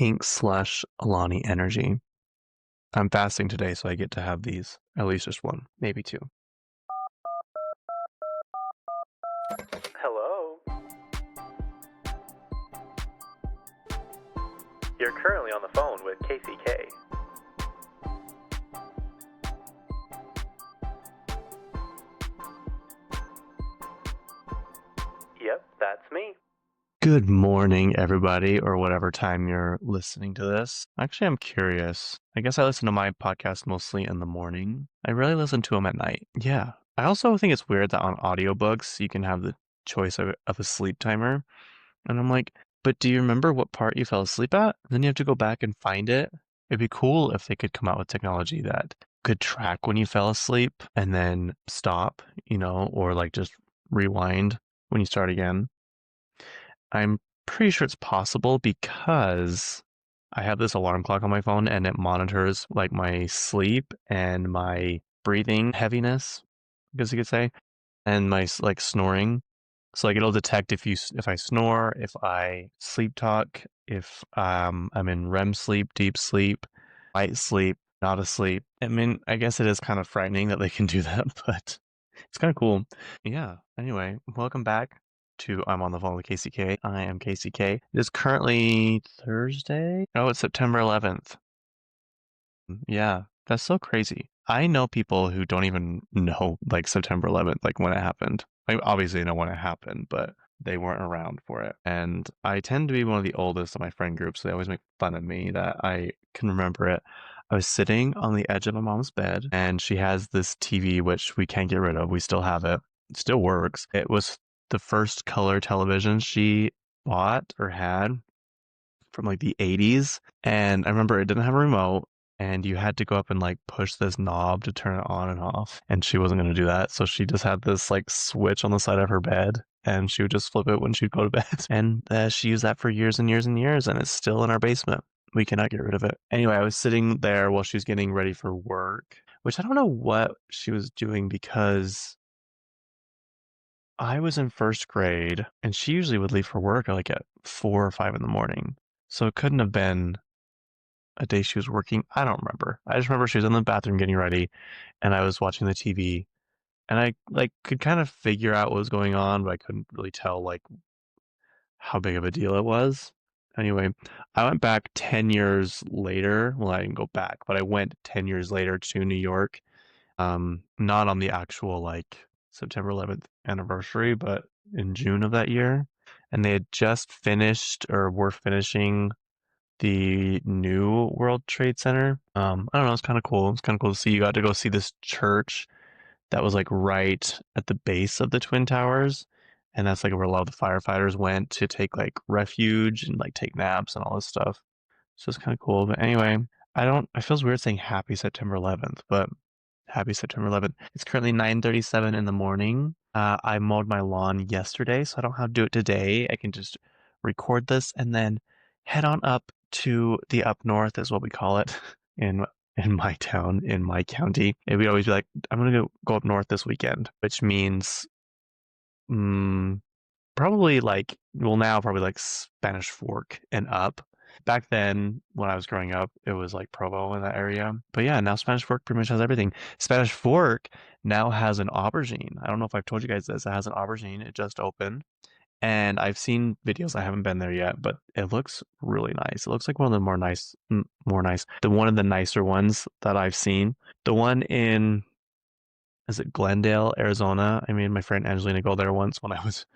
pink slush Alani energy. I'm fasting today, so I get to have these. At least just one, maybe two. Hello? You're currently on the phone with Kacey K. Yep, that's me. Good morning, everybody, or whatever time you're listening to this. Actually, I'm curious. I guess I listen to my podcast mostly in the morning. I really listen to them at night. Yeah. I also think it's weird that on audiobooks, you can have the choice of a sleep timer. And I'm like, but do you remember what part you fell asleep at? Then you have to go back and find it. It'd be cool if they could come out with technology that could track when you fell asleep and then stop, or like just rewind when you start again. I'm pretty sure it's possible because I have this alarm clock on my phone and it monitors like my sleep and my breathing heaviness, I guess you could say, and my like snoring. So like it'll detect if I snore, if I sleep talk, if I'm in REM sleep, deep sleep, light sleep, not asleep. I mean, I guess it is kind of frightening that they can do that, but it's kind of cool. Yeah. Anyway, welcome back to I'm on the phone with Kacey K. I am Kacey K. It is currently Thursday. Oh, it's September 11th. Yeah, that's so crazy. I know people who don't even know like September 11th, like when it happened. Like obviously know when it happened, but they weren't around for it. And I tend to be one of the oldest of my friend group, so they always make fun of me that I can remember it. I was sitting on the edge of my mom's bed, and she has this TV, which we can't get rid of. We still have it. It still works. It was the first color television she bought or had from like the 80s. And I remember it didn't have a remote and you had to go up and like push this knob to turn it on and off. And she wasn't going to do that. So she just had this like switch on the side of her bed and she would just flip it when she'd go to bed. And she used that for years and years and years. And it's still in our basement. We cannot get rid of it. Anyway, I was sitting there while she was getting ready for work, which I don't know what she was doing because I was in first grade and she usually would leave for work like at 4 or 5 in the morning. So it couldn't have been a day she was working. I don't remember. I just remember she was in the bathroom getting ready and I was watching the TV and I like could kind of figure out what was going on, but I couldn't really tell like how big of a deal it was. Anyway, I went back 10 years later. Well, I didn't go back, but I went 10 years later to New York. Not on the actual like September 11th anniversary, but in June of that year. And they had just finished or were finishing the new World Trade Center. I don't know, it's kind of cool. It's kind of cool to see. You got to go see this church that was like right at the base of the Twin Towers. And that's like where a lot of the firefighters went to take like refuge and like take naps and all this stuff. So it's kind of cool. But anyway, it feels weird saying happy September 11th, but happy September 11th. It's currently 9:37 in the morning. I mowed my lawn yesterday, so I don't have to do it today. I can just record this and then head on up to the up north is what we call it in my town, in my county. And we'd always be like, I'm gonna go up north this weekend, which means probably like now probably like Spanish Fork and up. Back then, when I was growing up, it was like Provo in that area. But yeah, now Spanish Fork pretty much has everything. Spanish Fork now has an aubergine. I don't know if I've told you guys this. It has an aubergine. It just opened. And I've seen videos. I haven't been there yet, but it looks really nice. It looks like one of the one of the nicer ones that I've seen. The one in, is it Glendale, Arizona? I mean, my friend Angelina go there once when I was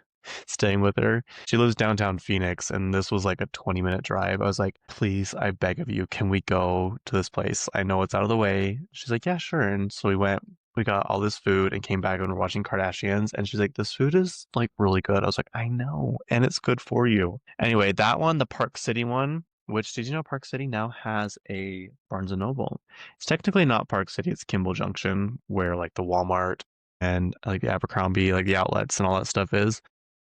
staying with her. She lives downtown Phoenix, and this was like a 20-minute drive. I was like, please, I beg of you, can we go to this place? I know it's out of the way. She's like, yeah, sure. And so we went, we got all this food and came back and we're watching Kardashians. And she's like, this food is like really good. I was like, I know. And it's good for you. Anyway, that one, the Park City one, which did you know Park City now has a Barnes and Noble? It's technically not Park City, it's Kimball Junction, where like the Walmart and like the Abercrombie, like the outlets and all that stuff is,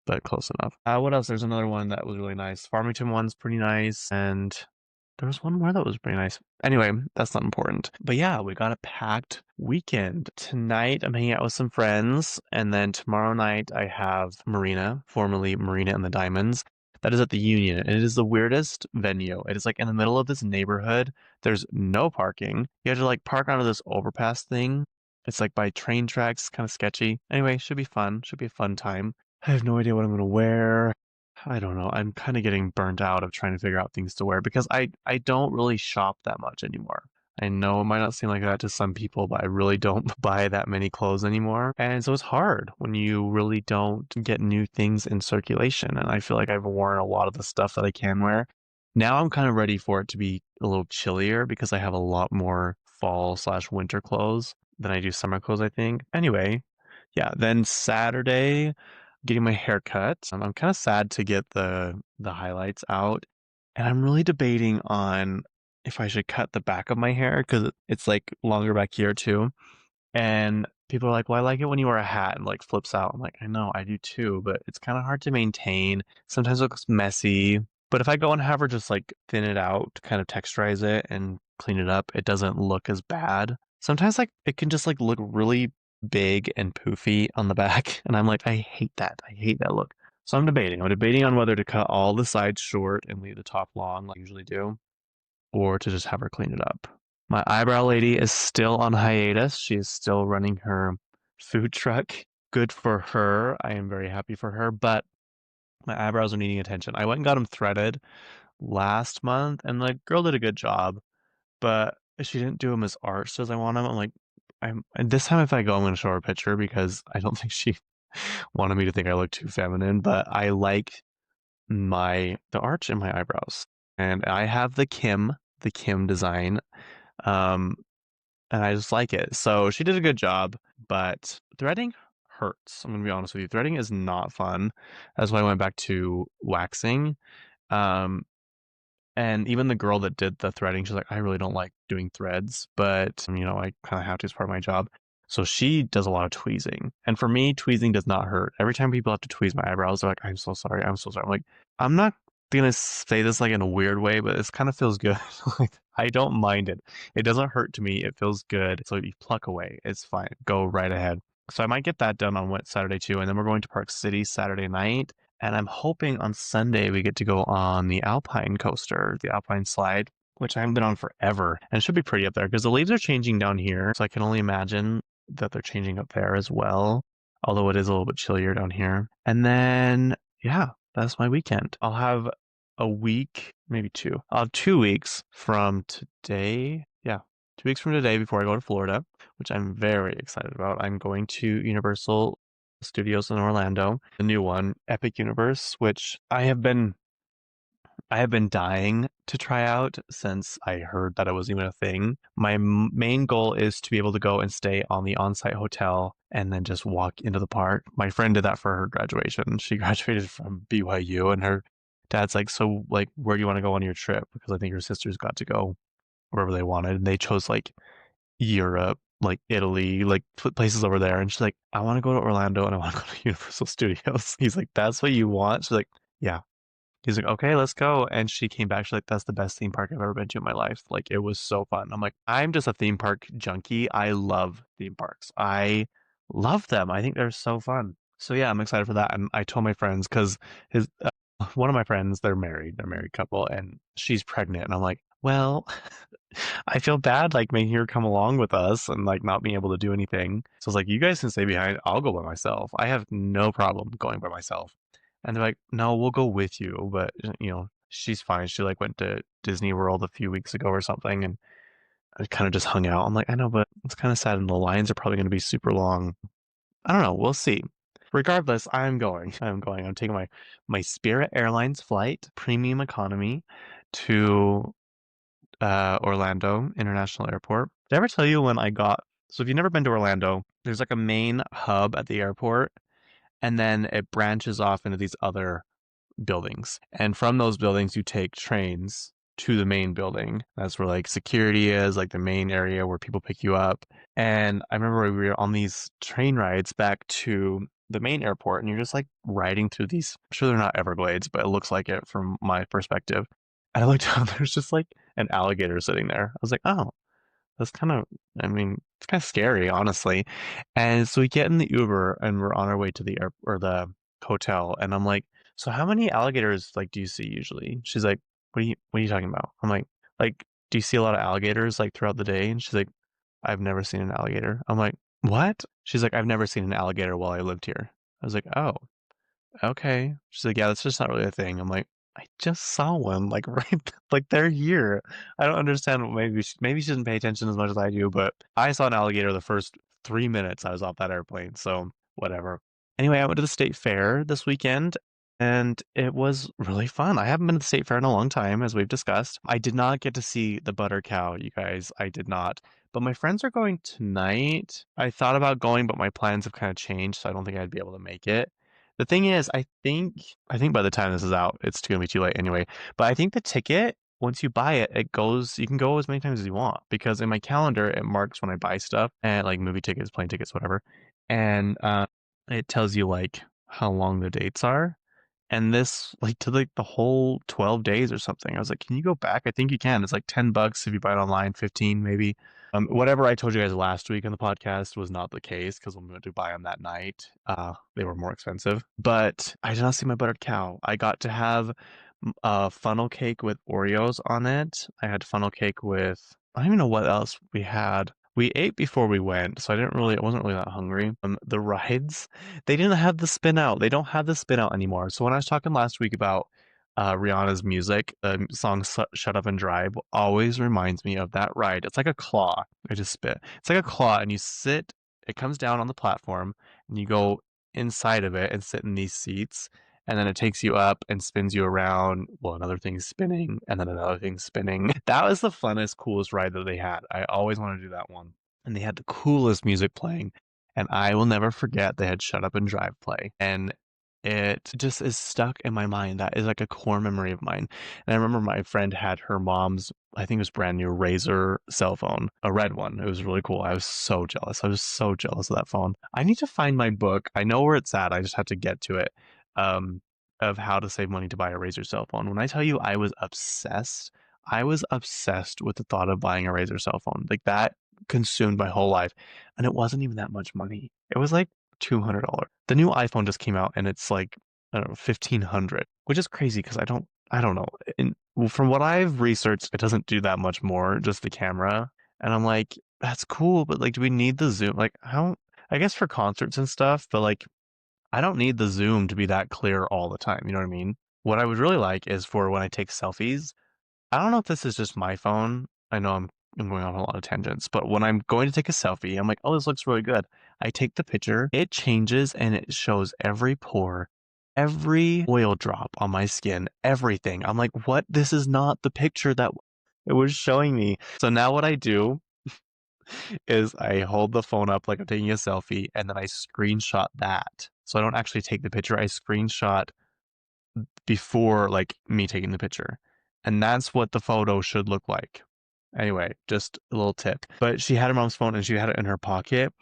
but close enough. What else? There's another one that was really nice. Farmington one's pretty nice, and there was one more that was pretty nice. Anyway, that's not important. But yeah, we got a packed weekend. Tonight, I'm hanging out with some friends, and then tomorrow night, I have Marina, formerly Marina and the Diamonds. That is at the Union, and it is the weirdest venue. It is like in the middle of this neighborhood. There's no parking. You have to like park onto this overpass thing. It's like by train tracks, kind of sketchy. Anyway, should be fun. Should be a fun time. I have no idea what I'm gonna wear. I don't know. I'm kind of getting burnt out of trying to figure out things to wear because I don't really shop that much anymore. I know it might not seem like that to some people, but I really don't buy that many clothes anymore. And so it's hard when you really don't get new things in circulation. And I feel like I've worn a lot of the stuff that I can wear. Now I'm kind of ready for it to be a little chillier because I have a lot more fall slash winter clothes than I do summer clothes, I think. Anyway, yeah, then Saturday, getting my hair cut. I'm kind of sad to get the highlights out, and I'm really debating on if I should cut the back of my hair because it's like longer back here too. And people are like, "Well, I like it when you wear a hat and like flips out." I'm like, "I know, I do too, but it's kind of hard to maintain. Sometimes it looks messy. But if I go and have her just like thin it out, kind of texturize it and clean it up, it doesn't look as bad. Sometimes like it can just like look really big and poofy on the back, and I'm like, I hate that. I hate that look. So I'm debating. I'm debating on whether to cut all the sides short and leave the top long like I usually do, or to just have her clean it up. My eyebrow lady is still on hiatus. She is still running her food truck. Good for her. I am very happy for her, but my eyebrows are needing attention. I went and got them threaded last month, and the girl did a good job, but she didn't do them as arched as I want them. I'm like, and this time if I go, I'm going to show her a picture because I don't think she wanted me to think I look too feminine, but I like the arch in my eyebrows. And I have the Kim design. Um, and I just like it. So she did a good job, but threading hurts. I'm gonna be honest with you. Threading is not fun. That's why I went back to waxing. Um, and even the girl that did the threading, she's like, I really don't like doing threads, but I kind of have to as part of my job. So she does a lot of tweezing. And for me, tweezing does not hurt. Every time people have to tweeze my eyebrows, they're like, I'm so sorry. I'm so sorry. I'm like, I'm not gonna say this like in a weird way, but it kind of feels good. Like I don't mind it. It doesn't hurt to me. It feels good. So you pluck away. It's fine. Go right ahead. So I might get that done on Saturday too. And then we're going to Park City Saturday night. And I'm hoping on Sunday we get to go on the Alpine coaster, the Alpine slide, which I haven't been on forever. And it should be pretty up there because the leaves are changing down here. So I can only imagine that they're changing up there as well, although it is a little bit chillier down here. And then, yeah, that's my weekend. I'll have a week, maybe two. I'll have 2 weeks from today. Yeah, 2 weeks from today before I go to Florida, which I'm very excited about. I'm going to Universal Studios in Orlando, the new one, Epic Universe, which I have been dying to try out since I heard that it was even a thing. My main goal is to be able to go and stay on the on-site hotel and then just walk into the park. My friend did that for her graduation. She graduated from BYU, and her dad's like, "So, like, where do you want to go on your trip?" Because I think her sisters got to go wherever they wanted, and they chose like Europe, like Italy, like places over there. And she's like, "I want to go to Orlando and I want to go to Universal Studios." He's like, "That's what you want?" She's like, "Yeah." He's like, "Okay, let's go." And she came back. She's like, "That's the best theme park I've ever been to in my life. Like, it was so fun." I'm like, I'm just a theme park junkie. I love theme parks. I love them. I think they're so fun. So yeah, I'm excited for that. And I told my friends because his one of my friends, they're married. They're a married couple, and she's pregnant. And I'm like, well, I feel bad like making her come along with us and like not being able to do anything. So I was like, you guys can stay behind. I'll go by myself. I have no problem going by myself. And they're like, no, we'll go with you. But she's fine. She like went to Disney World a few weeks ago or something, and I kind of just hung out. I'm like, I know, but it's kind of sad, and the lines are probably going to be super long. I don't know. We'll see. Regardless, I'm going. I'm going. I'm taking my Spirit Airlines flight, premium economy, to Orlando International Airport. Did I ever tell you when I got? So if you've never been to Orlando, there's like a main hub at the airport, and then it branches off into these other buildings. And from those buildings, you take trains to the main building. That's where like security is, like the main area where people pick you up. And I remember we were on these train rides back to the main airport, and you're just like riding through these. I'm sure they're not Everglades, but it looks like it from my perspective. And I looked down, there's just like an alligator sitting there. I was like, oh, that's kind of, I mean, it's kind of scary, honestly. And so we get in the Uber and we're on our way to the air or the hotel. And I'm like, So how many alligators like do you see usually? She's like, what are you talking about? I'm like, do you see a lot of alligators like throughout the day? And she's like, I've never seen an alligator. I'm like, what? She's like, I've never seen an alligator while I lived here. I was like, oh, okay. She's like, yeah, that's just not really a thing. I'm like, I just saw one, like right, like they're here. I don't understand. Maybe she doesn't pay attention as much as I do, but I saw an alligator the first 3 minutes I was off that airplane. So whatever. Anyway, I went to the state fair this weekend, and it was really fun. I haven't been to the state fair in a long time, as we've discussed. I did not get to see the butter cow, you guys. I did not. But my friends are going tonight. I thought about going, but my plans have kind of changed, so I don't think I'd be able to make it. The thing is, I think by the time this is out, it's gonna be too late anyway. But I think the ticket, once you buy it, it goes. You can go as many times as you want because in my calendar it marks when I buy stuff and like movie tickets, plane tickets, whatever, and it tells you like how long the dates are. And this like to like the whole 12 days or something. I was like, can you go back? I think you can. It's like $10 if you buy it online, 15 maybe. Whatever I told you guys last week on the podcast was not the case because when we went to buy them that night, they were more expensive. But I did not see my buttered cow. I got to have funnel cake with Oreos on it. I had funnel cake with, I don't even know what else we had. We ate before we went, so I wasn't really that hungry. The rides, they didn't have the spin out. They don't have the spin out anymore. So when I was talking last week about Rihanna's music, the song "Shut Up and Drive" always reminds me of that ride. It's like a claw. I just spit. It's like a claw, and you sit. It comes down on the platform, and you go inside of it and sit in these seats, and then it takes you up and spins you around. Well, another thing's spinning, and then another thing's spinning. That was the funnest, coolest ride that they had. I always wanted to do that one. And they had the coolest music playing. And I will never forget they had Shut Up and Drive play. And it just is stuck in my mind. That is like a core memory of mine. And I remember my friend had her mom's, I think it was brand new Razor cell phone, a red one. It was really cool. I was so jealous. I was so jealous of that phone. I need to find my book. I know where it's at. I just have to get to it. Um, of how to save money to buy a Razor cell phone. When I tell you I was obsessed with the thought of buying a Razor cell phone. Like that consumed my whole life. And it wasn't even that much money. It was like $200. The new iPhone just came out and it's like, I don't know, 1500, which is crazy because I don't know. Well, from what I've researched, it doesn't do that much more, just the camera. And I'm like, that's cool, but like, do we need the zoom? Like, how, I guess for concerts and stuff, but like, I don't need the zoom to be that clear all the time. You know what I mean? What I would really like is for when I take selfies. I don't know if this is just my phone. I know I'm going on a lot of tangents, but when I'm going to take a selfie, I'm like, oh, this looks really good. I take the picture, it changes and it shows every pore, every oil drop on my skin, everything. I'm like, what? This is not the picture that it was showing me. So now what I do is I hold the phone up like I'm taking a selfie and then I screenshot that. So I don't actually take the picture. I screenshot before like me taking the picture. And that's what the photo should look like. Anyway, just a little tip. But she had her mom's phone and she had it in her pocket.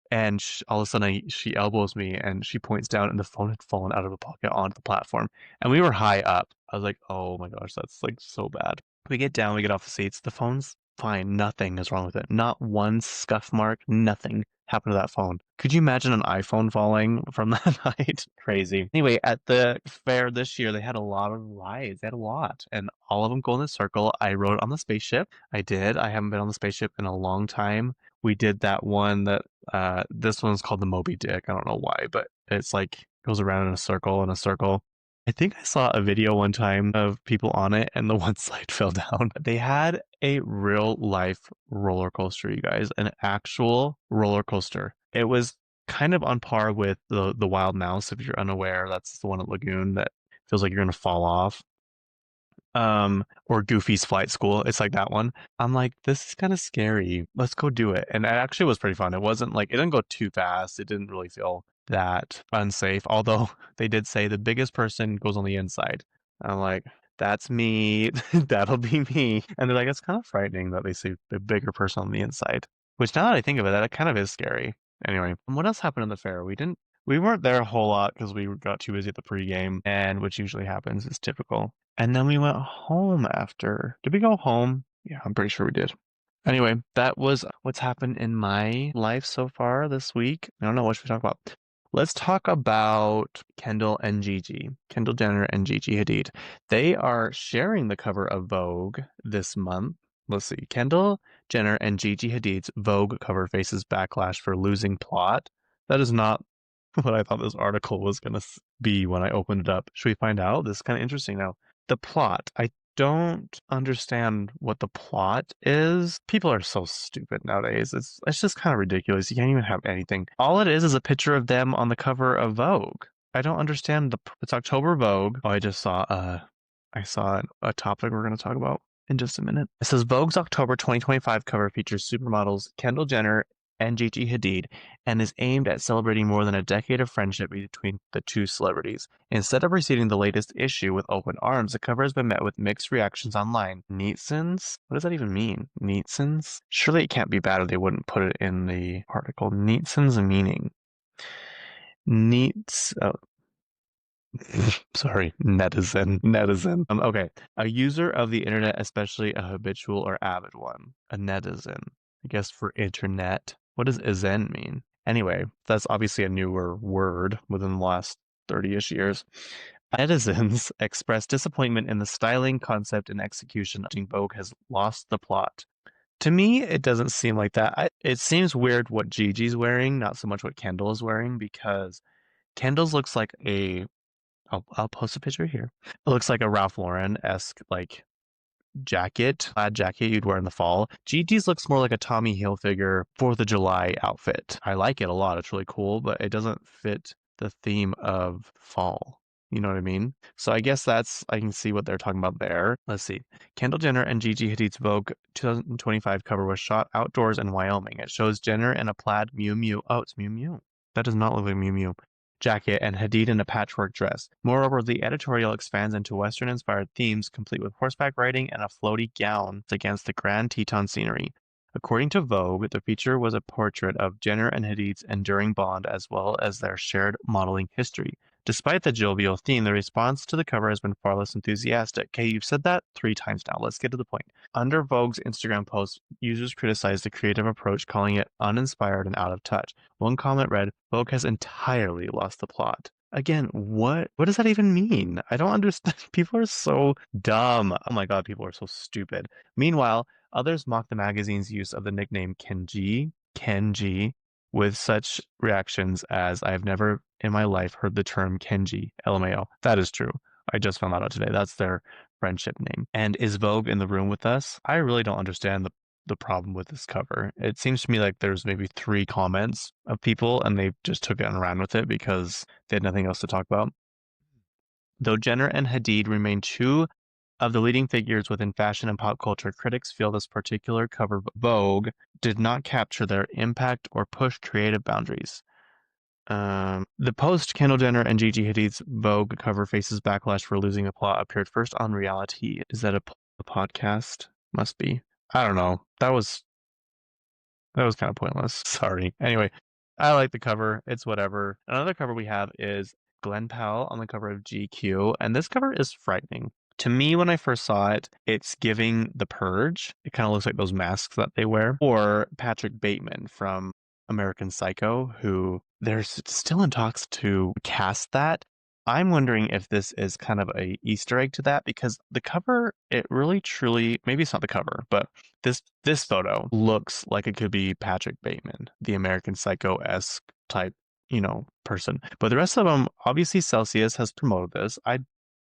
And all of a sudden, she elbows me and she points down, and the phone had fallen out of the pocket onto the platform. And we were high up. I was like, oh my gosh, that's like so bad. We get down, we get off the seats. The phone's fine. Nothing is wrong with it. Not one scuff mark, nothing happened to that phone. Could you imagine an iPhone falling from that night? Crazy. Anyway, at the fair this year, they had a lot of rides. They had a lot, and all of them go in a circle. I rode on the spaceship. I did. I haven't been on the spaceship in a long time. We did that one that this one's called the Moby Dick. I don't know why, but it's like goes around in a circle and a circle. I think I saw a video one time of people on it and the one slide fell down. They had a real life roller coaster, you guys, an actual roller coaster. It was kind of on par with the Wild Mouse, if you're unaware. That's the one at Lagoon that feels like you're gonna fall off. Or Goofy's Flight School. It's like that one. I'm like, this is kind of scary. Let's go do it. And it actually was pretty fun. It wasn't like, it didn't go too fast. It didn't really feel that unsafe. Although they did say the biggest person goes on the inside. I'm like, that's me. That'll be me. And they're like, it's kind of frightening that they say the bigger person on the inside. Which now that I think of it, that kind of is scary. Anyway, what else happened in the fair? We weren't there a whole lot because we got too busy at the pregame, and which usually happens, is typical. And then we went home after. Did we go home? Yeah, I'm pretty sure we did. Anyway, that was what's happened in my life so far this week. I don't know what should we talk about. Let's talk about Kendall and Gigi. Kendall Jenner and Gigi Hadid. They are sharing the cover of Vogue this month. Let's see. Kendall Jenner and Gigi Hadid's Vogue cover faces backlash for losing plot. That is not what I thought this article was going to be when I opened it up. Should we find out? This is kind of interesting now. The plot. I don't understand what the plot is. People are so stupid nowadays. It's just kind of ridiculous. You can't even have anything. All it is a picture of them on the cover of Vogue. I don't understand it's October Vogue. Oh, I saw a topic we're going to talk about in just a minute. It says Vogue's October 2025 cover features supermodels Kendall Jenner and Gigi Hadid and is aimed at celebrating more than a decade of friendship between the two celebrities. Instead of receiving the latest issue with open arms, the cover has been met with mixed reactions online. Neatsons? What does that even mean? Neatsons? Surely it can't be bad or they wouldn't put it in the article. Neatsons meaning. Neats. Oh, sorry, netizen. Okay, a user of the internet, especially a habitual or avid one. A netizen. I guess for internet. What does izen mean? Anyway, that's obviously a newer word within the last 30-ish years. Netizens express disappointment in the styling, concept, and execution. Vogue has lost the plot. To me, it doesn't seem like that. It seems weird what Gigi's wearing, not so much what Kendall is wearing, because Kendall's looks like I'll post a picture here. It looks like a Ralph Lauren-esque like plaid jacket you'd wear in the fall. Gigi's looks more like a Tommy Hilfiger 4th of July outfit. I like it a lot. It's really cool, but it doesn't fit the theme of fall. You know what I mean? So I guess I can see what they're talking about there. Let's see. Kendall Jenner and Gigi Hadid's Vogue 2025 cover was shot outdoors in Wyoming. It shows Jenner in a plaid Miu Miu. Oh, it's Miu Miu. That does not look like Miu Miu jacket and Hadid in a patchwork dress. Moreover, the editorial expands into Western-inspired themes, complete with horseback riding and a floaty gown against the Grand Teton scenery. According to Vogue, the feature was a portrait of Jenner and Hadid's enduring bond as well as their shared modeling history. Despite the jovial theme, the response to the cover has been far less enthusiastic. Okay, you've said that 3 times now. Let's get to the point. Under Vogue's Instagram post, users criticized the creative approach, calling it uninspired and out of touch. One comment read, Vogue has entirely lost the plot. Again, what does that even mean? I don't understand. People are so dumb. Oh my god, people are so stupid. Meanwhile, others mock the magazine's use of the nickname Kenji, with such reactions as I have never in my life heard the term Kenji, LMAO. That is true. I just found that out today. That's their friendship name. And is Vogue in the room with us? I really don't understand the problem with this cover. It seems to me like there's maybe 3 comments of people and they just took it and ran with it because they had nothing else to talk about. Though Jenner and Hadid remain 2 of the leading figures within fashion and pop culture, critics feel this particular cover of Vogue did not capture their impact or push creative boundaries. The post Kendall Jenner and Gigi Hadid's Vogue cover faces backlash for losing the plot appeared first on Reality. Is that a podcast? Must be. I don't know. That was kind of pointless. Sorry. Anyway, I like the cover. It's whatever. Another cover we have is Glenn Powell on the cover of GQ, and this cover is frightening. To me, when I first saw it, it's giving The Purge. It kind of looks like those masks that they wear. Or Patrick Bateman from American Psycho, who they're still in talks to cast that. I'm wondering if this is kind of a Easter egg to that because the cover, it really truly, maybe it's not the cover, but this photo looks like it could be Patrick Bateman, the American Psycho-esque type, person. But the rest of them, obviously Celsius has promoted this. I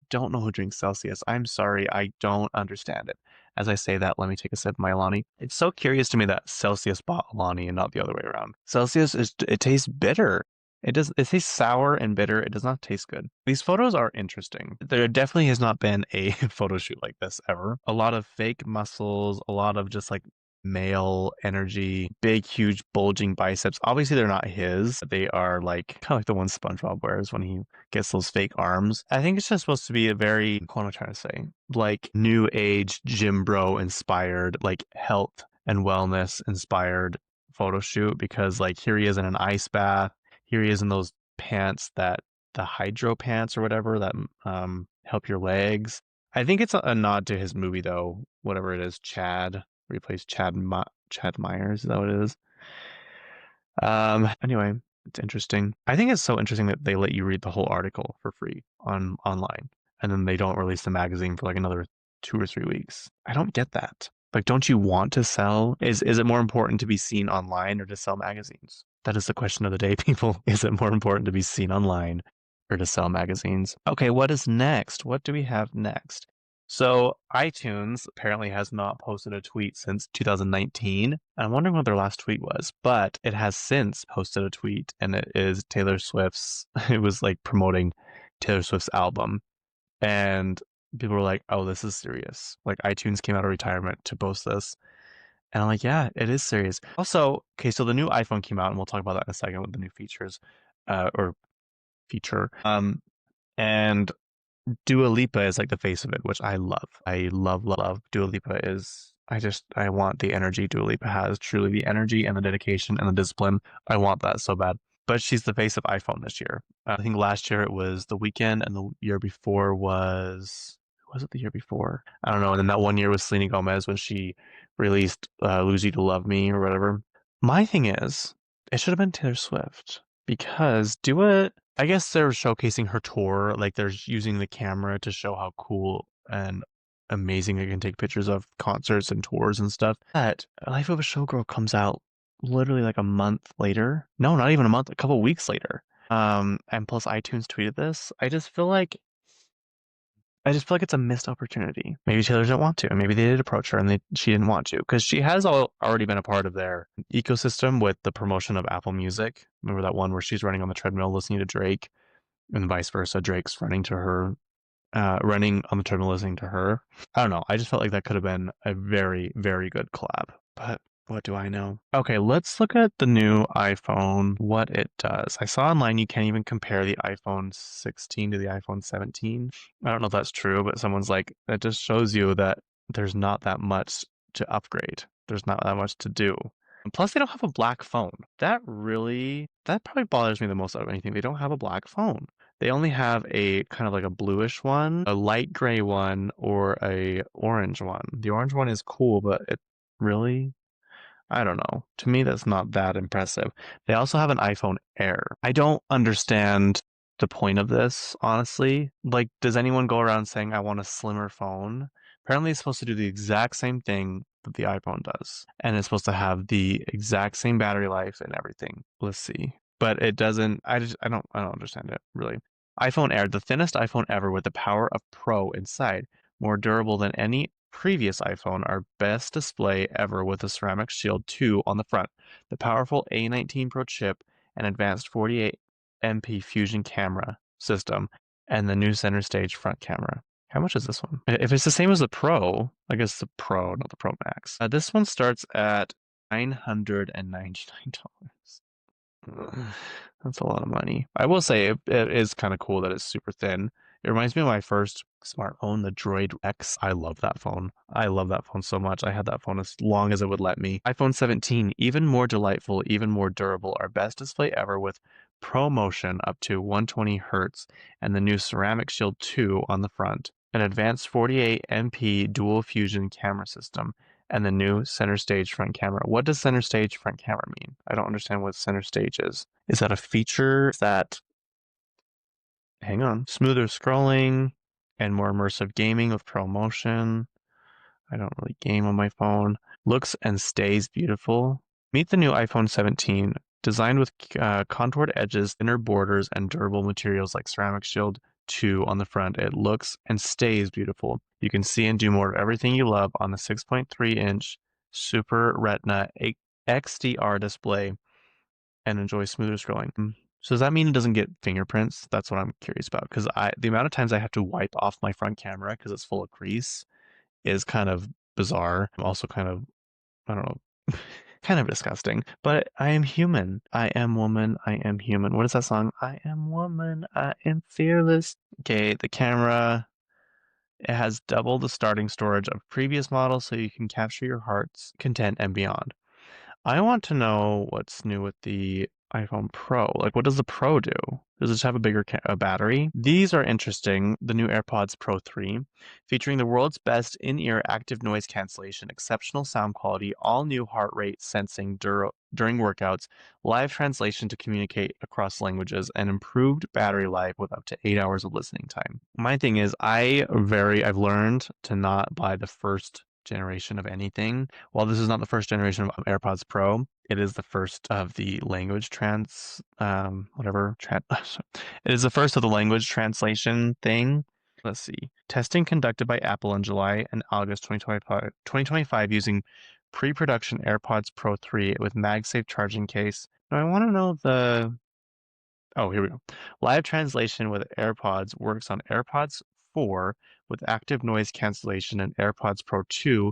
don't know who drinks Celsius. I'm sorry, I don't understand it. As I say that, let me take a sip of my Alani. It's so curious to me that Celsius bought Alani and not the other way around. Celsius it tastes bitter. It tastes sour and bitter. It does not taste good. These photos are interesting. There definitely has not been a photo shoot like this ever. A lot of fake muscles, a lot of just like male energy, big, huge, bulging biceps. Obviously, they're not his. They are like kind of like the ones SpongeBob wears when he gets those fake arms. I think it's just supposed to be a very, what am I trying to say? Like new age gym bro inspired, like health and wellness inspired photo shoot because like here he is in an ice bath. Here he is in those pants the hydro pants or whatever that help your legs. I think it's a nod to his movie though, whatever it is, Chad, where he plays Chad Myers. Is that what it is? Anyway, It's interesting. I think it's so interesting that they let you read the whole article for free online, and then they don't release the magazine for like another 2 or 3 weeks. I don't get that. Like, don't you want to sell? Is it more important to be seen online or to sell magazines? That is the question of the day, people. Is it more important to be seen online or to sell magazines? Okay, what is next? What do we have next? So iTunes apparently has not posted a tweet since 2019. I'm wondering what their last tweet was, but it has since posted a tweet, and it is Taylor Swift's. It was like promoting Taylor Swift's album, and people were like, "Oh, this is serious." Like iTunes came out of retirement to post this, and I'm like, "Yeah, it is serious." Also, okay, so the new iPhone came out, and we'll talk about that in a second with the new features, or feature. And Dua Lipa is like the face of it, which I love. I love, love, love. Dua Lipa is, I want the energy Dua Lipa has, truly the energy and the dedication and the discipline. I want that so bad. But she's the face of iPhone this year. I think last year it was The Weeknd, and the year before was it the year before? I don't know. And then that one year was Selena Gomez when she released Lose You to Love Me or whatever. My thing is, it should have been Taylor Swift because Dua, I guess they're showcasing her tour, like they're using the camera to show how cool and amazing they can take pictures of concerts and tours and stuff. But Life of a Showgirl comes out literally like a month later. No, not even a month, a couple weeks later. And plus iTunes tweeted this. I just feel like it's a missed opportunity. Maybe Taylor didn't want to, and maybe they did approach her and she didn't want to, because she has already been a part of their ecosystem with the promotion of Apple Music. Remember that one where she's running on the treadmill listening to Drake, and vice versa. Drake's running on the treadmill listening to her. I don't know. I just felt like that could have been a very, very good collab. But what do I know? Okay, let's look at the new iPhone, what it does. I saw online you can't even compare the iPhone 16 to the iPhone 17. I don't know if that's true, but someone's like, that just shows you that there's not that much to upgrade. There's not that much to do. And plus, they don't have a black phone. That probably bothers me the most out of anything. They don't have a black phone. They only have a kind of like a bluish one, a light gray one, or a orange one. The orange one is cool, but it really, I don't know. To me, that's not that impressive. They also have an iPhone Air. I don't understand the point of this, honestly. Like, does anyone go around saying, I want a slimmer phone? Apparently, it's supposed to do the exact same thing that the iPhone does. And it's supposed to have the exact same battery life and everything. Let's see. But it doesn't, I don't understand it, really. iPhone Air, the thinnest iPhone ever with the power of Pro inside, more durable than any previous iPhone, our best display ever with a ceramic shield 2 on the front, the powerful A19 Pro chip, an advanced 48 MP fusion camera system, and the new center stage front camera. How much is this one? If it's the same as the Pro, I guess the Pro, not the Pro Max. This one starts at $999. That's a lot of money. I will say it is kind of cool that it's super thin. It reminds me of my first smartphone, the Droid X. I love that phone. I love that phone so much. I had that phone as long as it would let me. iPhone 17, even more delightful, even more durable. Our best display ever with ProMotion up to 120 hertz and the new Ceramic Shield 2 on the front. An advanced 48 MP dual fusion camera system and the new center stage front camera. What does center stage front camera mean? I don't understand what center stage is. Is that a feature? Is that, hang on, smoother scrolling and more immersive gaming with ProMotion? I don't really game on my phone. Looks and stays beautiful. Meet the new iPhone 17, designed with contoured edges, thinner borders, and durable materials like Ceramic Shield 2 on the front. It looks and stays beautiful. You can see and do more of everything you love on the 6.3-inch Super Retina XDR display and enjoy smoother scrolling. So does that mean it doesn't get fingerprints? That's what I'm curious about, because the amount of times I have to wipe off my front camera because it's full of crease is kind of bizarre. I'm also kind of, I don't know, kind of disgusting. But I am human. I am woman. I am human. What is that song? I am woman. I am fearless. Okay, the camera, it has double the starting storage of previous models, so you can capture your heart's content and beyond. I want to know what's new with the iPhone Pro. Like, what does the Pro do? Does it have a bigger battery? These are interesting. The new AirPods Pro 3, featuring the world's best in-ear active noise cancellation, exceptional sound quality, all new heart rate sensing during workouts, live translation to communicate across languages, and improved battery life with up to 8 hours of listening time. My thing is, I've learned to not buy the first generation of anything. While this is not the first generation of AirPods Pro, it is the first of the language it is the first of the language translation thing. Let's see. Testing conducted by Apple in July and August 2025 using pre-production AirPods Pro 3 with MagSafe charging case. Now I want to know Oh, here we go. Live translation with AirPods works on AirPods 4 with active noise cancellation and AirPods Pro 2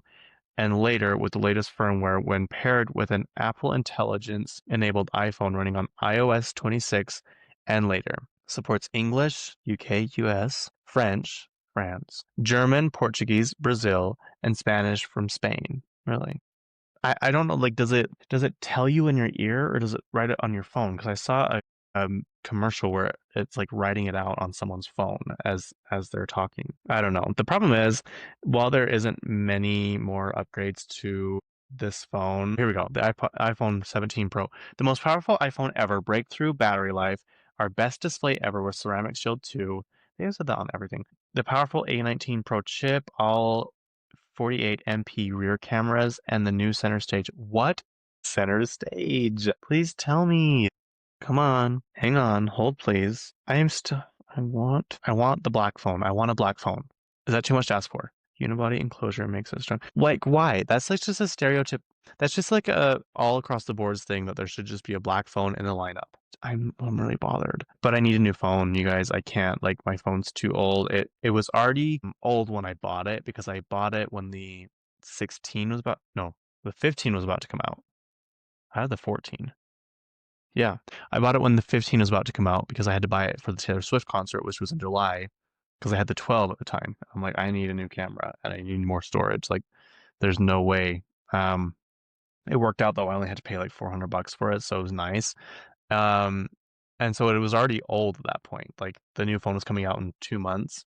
and later with the latest firmware when paired with an Apple Intelligence enabled iPhone running on iOS 26 and later. Supports English, UK, US, French, France, German, Portuguese, Brazil, and Spanish from Spain. Really? I don't know, like, does it tell you in your ear or does it write it on your phone? Because I saw a commercial where it's like writing it out on someone's phone as they're talking. I don't know. The problem is, while there isn't many more upgrades to this phone, here we go. The iPhone 17 Pro, the most powerful iPhone ever, breakthrough battery life, our best display ever with Ceramic Shield 2. They said that on everything. The powerful A19 Pro chip, all 48 MP rear cameras, and the new center stage. What? Center stage. Please tell me. Come on. Hang on. Hold, please. I want the black phone. I want a black phone. Is that too much to ask for? Unibody enclosure makes it strong. Like, why? That's like just a stereotype. That's just like a all across the boards thing that there should just be a black phone in the lineup. I'm really bothered. But I need a new phone, you guys. I can't, like, my phone's too old. It was already old when I bought it because I bought it when the 16 was about no, the 15 was about to come out. I had the 14. Yeah. I bought it when the 15 was about to come out because I had to buy it for the Taylor Swift concert, which was in July, because I had the 12 at the time. I'm like, I need a new camera and I need more storage. Like, there's no way. Um, it worked out though. I only had to pay like $400 for it, so it was nice. Um, and so it was already old at that point. Like, the new phone was coming out in 2 months,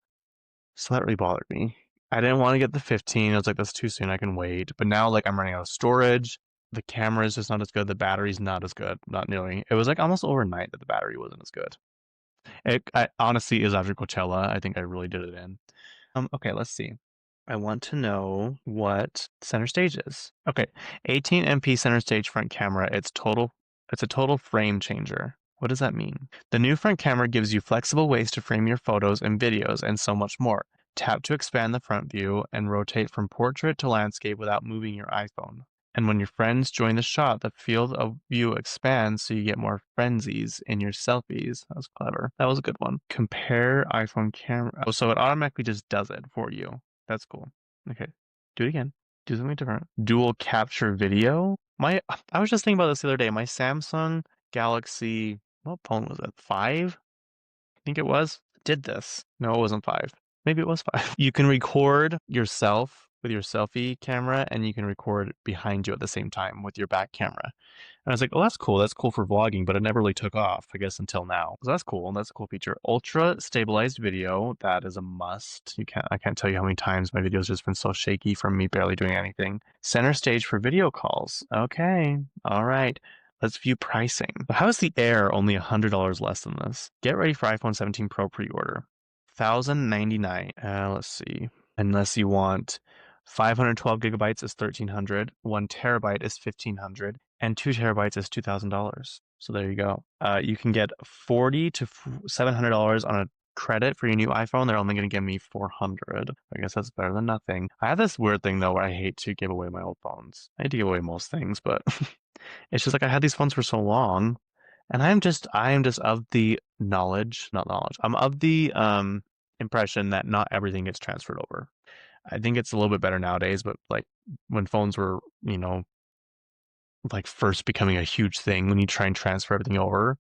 so that really bothered me. I didn't want to get the 15. I was like, that's too soon. I can wait. But now, like, I'm running out of storage. The camera is just not as good. The battery's not as good. Not nearly. It was like almost overnight that the battery wasn't as good. It honestly is after Coachella. I think I really did it in. Okay, let's see. I want to know what center stage is. Okay, 18 MP center stage front camera. It's a total frame changer. What does that mean? The new front camera gives you flexible ways to frame your photos and videos and so much more. Tap to expand the front view and rotate from portrait to landscape without moving your iPhone. And when your friends join the shot, the field of view expands so you get more frenzies in your selfies. That was clever. That was a good one. Compare iPhone camera. Oh, so it automatically just does it for you. That's cool. Okay. Do it again. Do something different. Dual capture video. I was just thinking about this the other day. My Samsung Galaxy, what phone was it? 5? I think it was. Did this. No, it wasn't 5. Maybe it was 5. You can record yourself with your selfie camera and you can record behind you at the same time with your back camera. And I was like, oh, that's cool. That's cool for vlogging, but it never really took off, I guess, until now. So that's cool. That's a cool feature. Ultra stabilized video. That is a must. I can't tell you how many times my video's just been so shaky from me barely doing anything. Center stage for video calls. Okay. All right. Let's view pricing. How is the Air only $100 less than this? Get ready for iPhone 17 Pro pre-order. $1,099. Let's see. Unless you want 512 gigabytes is $1,300, 1 terabyte is $1,500, and 2 terabytes is $2,000. So there you go. You can get $40 to $700 on a credit for your new iPhone. They're only going to give me $400. I guess that's better than nothing. I have this weird thing though where I hate to give away my old phones. I hate to give away most things, but it's just like I had these phones for so long, and I am just of the knowledge, not knowledge. I'm of the impression that not everything gets transferred over. I think it's a little bit better nowadays, but like when phones were, like first becoming a huge thing, when you try and transfer everything over,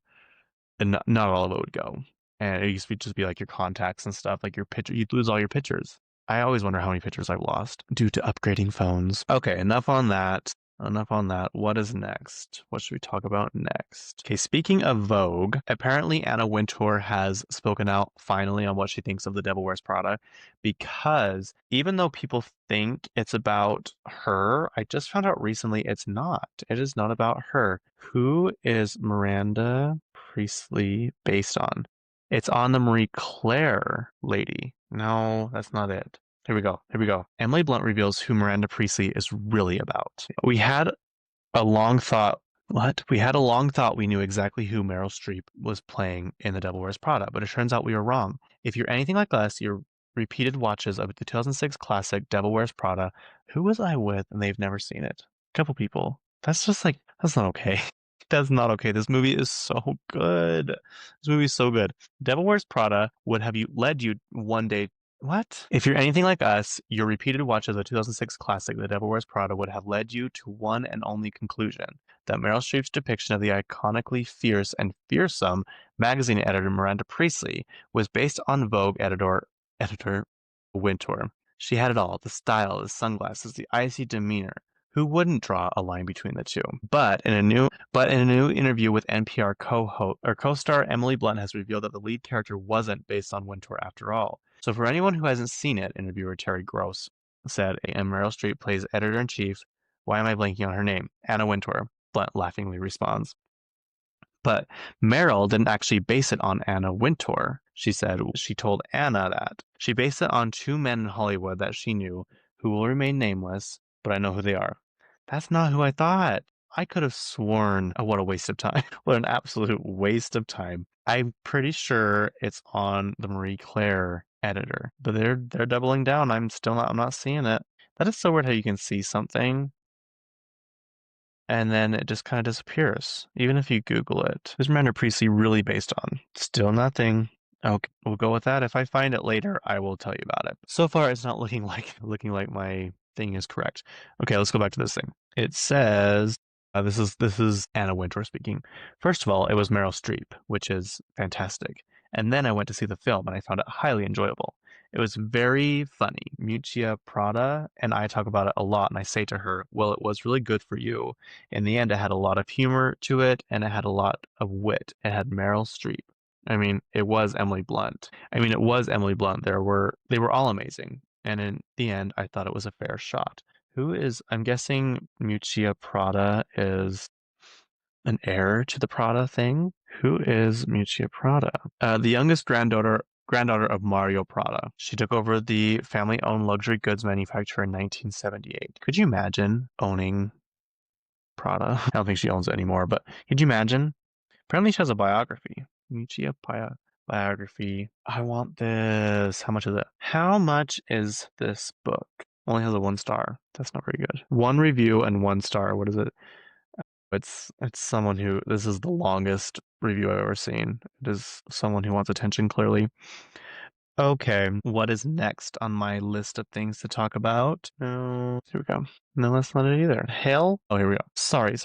and not all of it would go. And it used to just be like your contacts and stuff, like your picture, you'd lose all your pictures. I always wonder how many pictures I've lost due to upgrading phones. Okay, enough on that. enough on that. What is next? What should we talk about next? Okay, speaking of Vogue, apparently Anna Wintour has spoken out finally on what she thinks of The Devil Wears Prada because even though people think it's about her, I just found out recently it's not. It is not about her. Who is Miranda Priestley based on? It's on the Marie Claire lady. No, that's not it. Here we go. Here we go. Emily Blunt reveals who Miranda Priestley is really about. We had a long thought. What? We had a long thought we knew exactly who Meryl Streep was playing in The Devil Wears Prada, but it turns out we were wrong. If you're anything like us, your repeated watches of the 2006 classic Devil Wears Prada, who was I with and they've never seen it? A couple people. That's just like, that's not okay. That's not okay. This movie is so good. This movie is so good. Devil Wears Prada would have you led you one day. What? If you're anything like us, your repeated watch of the 2006 classic The Devil Wears Prada would have led you to one and only conclusion that Meryl Streep's depiction of the iconically fierce and fearsome magazine editor Miranda Priestley was based on Vogue editor Wintour. She had it all, the style, the sunglasses, the icy demeanor. Who wouldn't draw a line between the two? But in a new interview with NPR co-host or co-star Emily Blunt has revealed that the lead character wasn't based on Wintour after all. So for anyone who hasn't seen it, interviewer Terry Gross said, and Meryl Streep plays editor-in-chief. Why am I blanking on her name? Anna Wintour. Blunt laughingly responds. But Meryl didn't actually base it on Anna Wintour. She said she told Anna that. She based it on two men in Hollywood that she knew who will remain nameless, but I know who they are. That's not who I thought. I could have sworn, oh, what a waste of time. What an absolute waste of time. I'm pretty sure it's on the Marie Claire editor, but they're doubling down. I'm not seeing it. That is so weird how you can see something and then it just kind of disappears, even if you Google it. Who's Miranda Priestley really based on? Still nothing. Okay, we'll go with that. If I find it later, I will tell you about it. So far, it's not looking like my thing is correct. Okay, let's go back to this thing. It says this is Anna Wintour speaking. First of all, it was Meryl Streep, which is fantastic. And then I went to see the film, and I found it highly enjoyable. It was very funny. Miuccia Prada and I talk about it a lot, and I say to her, "Well, it was really good for you." In the end, it had a lot of humor to it, and it had a lot of wit. It had Meryl Streep. I mean, it was Emily Blunt. It was Emily Blunt. They were all amazing, and in the end, I thought it was a fair shot. I'm guessing Miuccia Prada is an heir to the Prada thing. Who is Miuccia Prada? The youngest granddaughter of Mario Prada. She took over the family-owned luxury goods manufacturer in 1978. Could you imagine owning Prada? I don't think she owns it anymore, but could you imagine? Apparently, she has a biography. Miuccia biography. I want this. How much is it? How much is this book? Only has a 1 star. That's not very good. One review and 1 star. What is it? It's someone who this is the longest review I've ever seen. It is someone who wants attention, clearly. Okay, what is next on my list of things to talk about? No, here we go. No, that's not it either. Hell? Oh, here we go. Sorry.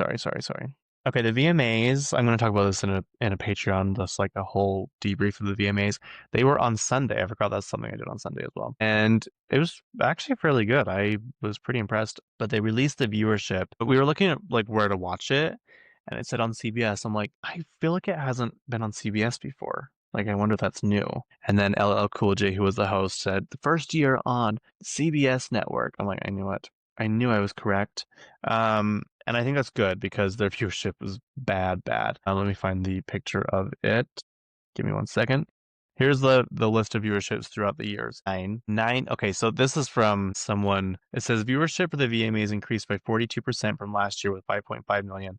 Okay, the VMAs. I'm going to talk about this in a Patreon, just like a whole debrief of the VMAs. They were on Sunday. I forgot that's something I did on Sunday as well, and it was actually fairly good. I was pretty impressed. But they released the viewership. But we were looking at like where to watch it, and it said on CBS. I'm like, I feel like it hasn't been on CBS before. Like, I wonder if that's new. And then LL Cool J, who was the host, said the first year on CBS Network. I'm like, I knew it. I knew I was correct. And I think that's good because their viewership was bad. Let me find the picture of it. Give me 1 second. Here's the list of viewerships throughout the years. Nine. Okay, so this is from someone. It says viewership for the VMAs increased by 42% from last year with 5.5 million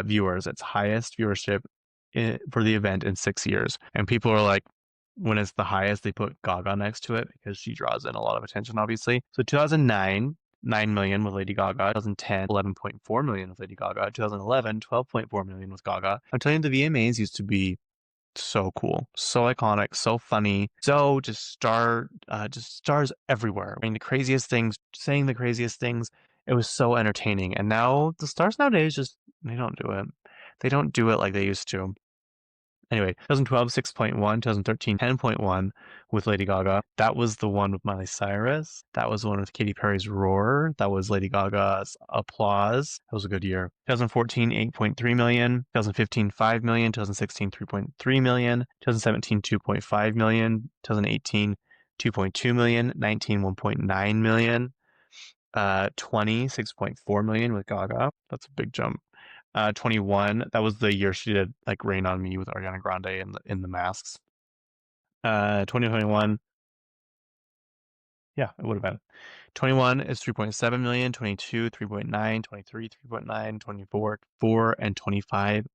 viewers. Its highest viewership for the event in 6 years. And people are like, when it's the highest, they put Gaga next to it because she draws in a lot of attention, obviously. So 2009, 9 million with Lady Gaga. 2010, 11.4 million with Lady Gaga. 2011, 12.4 million with Gaga. I'm telling you, the VMAs used to be so cool, so iconic, so funny, so just stars everywhere. I mean, the craziest things, saying the craziest things. It was so entertaining. And now the stars nowadays they don't do it. They don't do it like they used to. Anyway, 2012, 6.1, 2013, 10.1 with Lady Gaga. That was the one with Miley Cyrus. That was the one with Katy Perry's Roar. That was Lady Gaga's Applause. That was a good year. 2014, 8.3 million. 2015, 5 million. 2016, 3.3 million. 2017, 2.5 million. 2018, 2.2 million. 19, 1.9 million. 20, 6.4 million with Gaga. That's a big jump. 21. That was the year she did like Rain on Me with Ariana Grande in the masks. 2021. Yeah, it would have been. 21 is 3.7 million, 22, 3.9, 23, 3.9, 24, 4, and 25,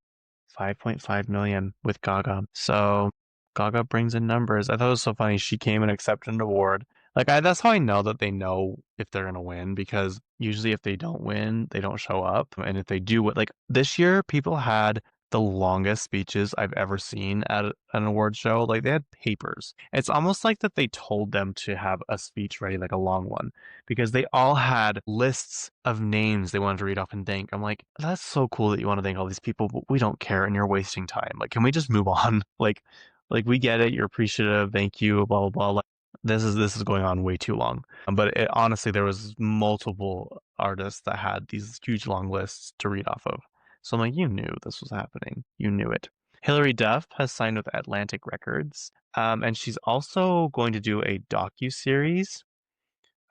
5.5 million with Gaga. So Gaga brings in numbers. I thought it was so funny. She came and accepted an award. That's how I know that they know if they're gonna win, because usually if they don't win, they don't show up. And if they do, like this year, people had the longest speeches I've ever seen at an award show. Like they had papers. It's almost like that they told them to have a speech ready, like a long one, because they all had lists of names they wanted to read off and thank. I'm like, that's so cool that you want to thank all these people, but we don't care and you're wasting time. Like, can we just move on? Like we get it. You're appreciative. Thank you. Blah blah blah. Like, this is going on way too long. But honestly, there was multiple artists that had these huge long lists to read off of. So I'm like, you knew this was happening. You knew it. Hilary Duff has signed with Atlantic Records, and she's also going to do a docu-series.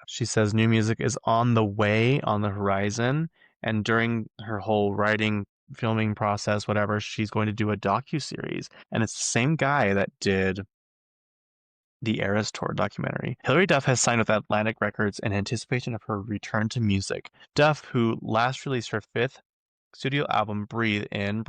She says new music is on the way, on the horizon, and during her whole writing, filming process, whatever, she's going to do a docu-series. And it's the same guy that did the Eras Tour documentary. Hilary Duff has signed with Atlantic Records in anticipation of her return to music. Duff, who last released her fifth studio album Breathe in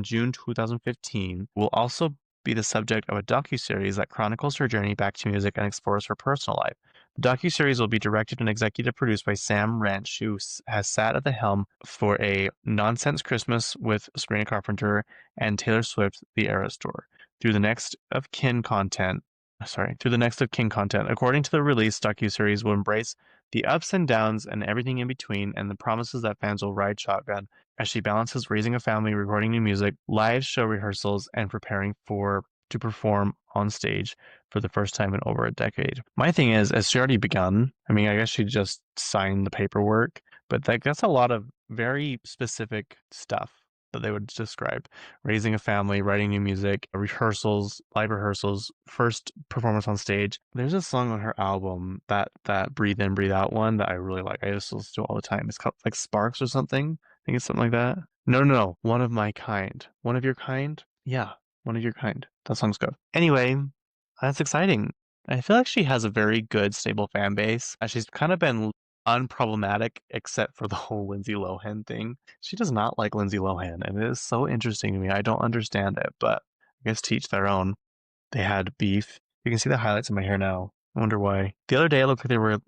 June 2015, will also be the subject of a docuseries that chronicles her journey back to music and explores her personal life. The docuseries will be directed and executive produced by Sam Wrench, who has sat at the helm for a Nonsense Christmas with Sabrina Carpenter and Taylor Swift The Eras Tour. Through the next of kin content, according to the release, docuseries will embrace the ups and downs and everything in between, and the promises that fans will ride shotgun as she balances raising a family, recording new music, live show rehearsals, and preparing to perform on stage for the first time in over a decade. My thing is, has she already begun? I mean, I guess she just signed the paperwork, but that's a lot of very specific stuff that they would describe: raising a family, writing new music, rehearsals, live rehearsals, first performance on stage. There's a song on her album, that Breathe In, Breathe Out one, that I really like. I just listen to it all the time. It's called like Sparks or something. I think it's something like that. No. One of My Kind. One of Your Kind? Yeah, One of Your Kind. That song's good. Anyway, that's exciting. I feel like she has a very good, stable fan base. She's kind of been unproblematic except for the whole Lindsay Lohan thing. She does not like Lindsay Lohan, and it is so interesting to me. I don't understand it, but I guess to each their own. They had beef. You can see the highlights in my hair now. I wonder why. The other day it looked like they were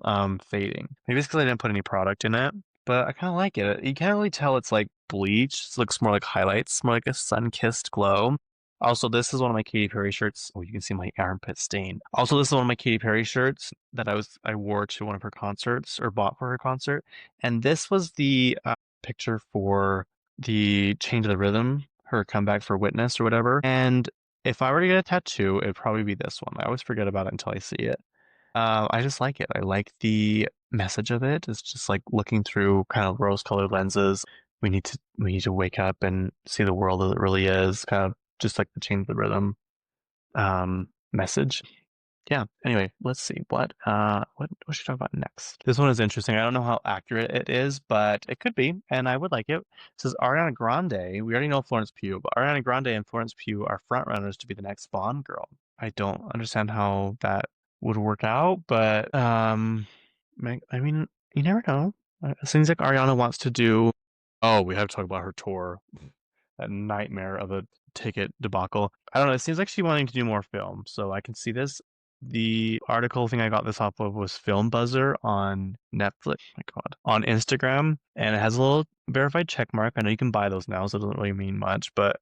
fading. Maybe it's because I didn't put any product in it, but I kind of like it. You can't really tell it's like bleach. It looks more like highlights, more like a sun-kissed glow. Also, this is one of my Katy Perry shirts. Oh, you can see my armpit stain. Also, this is one of my Katy Perry shirts that I wore to one of her concerts, or bought for her concert. And this was the picture for the Change of the Rhythm, her comeback for Witness or whatever. And if I were to get a tattoo, it'd probably be this one. I always forget about it until I see it. I just like it. I like the message of it. It's just like looking through kind of rose-colored lenses. We need to wake up and see the world as it really is. Kind of just like the Change the Rhythm message. Yeah. Anyway, let's see what should we talk about next. This one is interesting. I don't know how accurate it is, but it could be, and I would like it. It says Ariana Grande. We already know Florence Pugh, but Ariana Grande and Florence Pugh are frontrunners to be the next Bond girl. I don't understand how that would work out, but I mean, you never know. It seems like Ariana wants to do. Oh, we have to talk about her tour. That nightmare of a ticket debacle. I don't know. It seems like she's wanting to do more film, so I can see this. The article thing I got this off of was Film Buzzer on Netflix. Oh my God, on Instagram, and it has a little verified check mark. I know you can buy those now, so it doesn't really mean much. But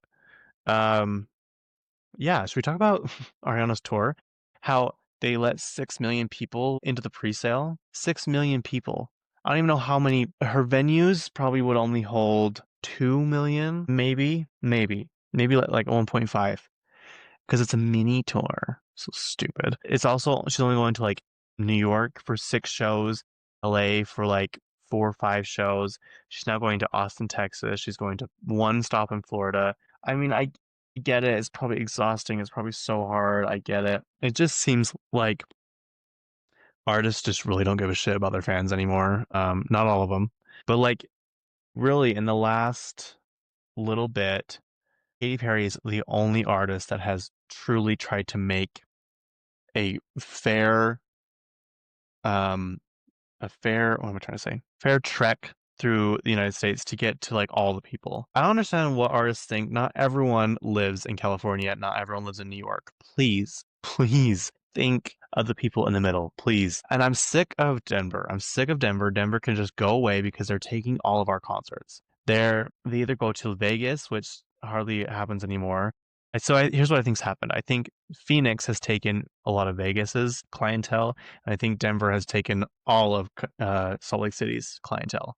yeah. Should we talk about Ariana's tour? How they let 6 million people into the pre-sale? 6 million people. I don't even know how many. Her venues probably would only hold 2 million, maybe. maybe like 1.5 because it's a mini tour. So stupid. It's also she's only going to like New York for 6 shows, LA for like 4 or 5 shows. She's now going to Austin, Texas. She's going to one stop in Florida. I mean, I get it. It's probably exhausting. It's probably so hard. I get it. It just seems like artists just really don't give a shit about their fans anymore. Not all of them, but like really in the last little bit, Katy Perry is the only artist that has truly tried to make a fair, um, what am I trying to say? Fair trek through the United States to get to like all the people. I don't understand what artists think. Not everyone lives in California. Not everyone lives in New York. Please, please think of the people in the middle, please. And I'm sick of Denver. I'm sick of Denver. Denver can just go away because they're taking all of our concerts. They either go to Vegas, which hardly happens anymore. Here's what I think's happened. I think Phoenix has taken a lot of Vegas's clientele, and I think Denver has taken all of Salt Lake City's clientele.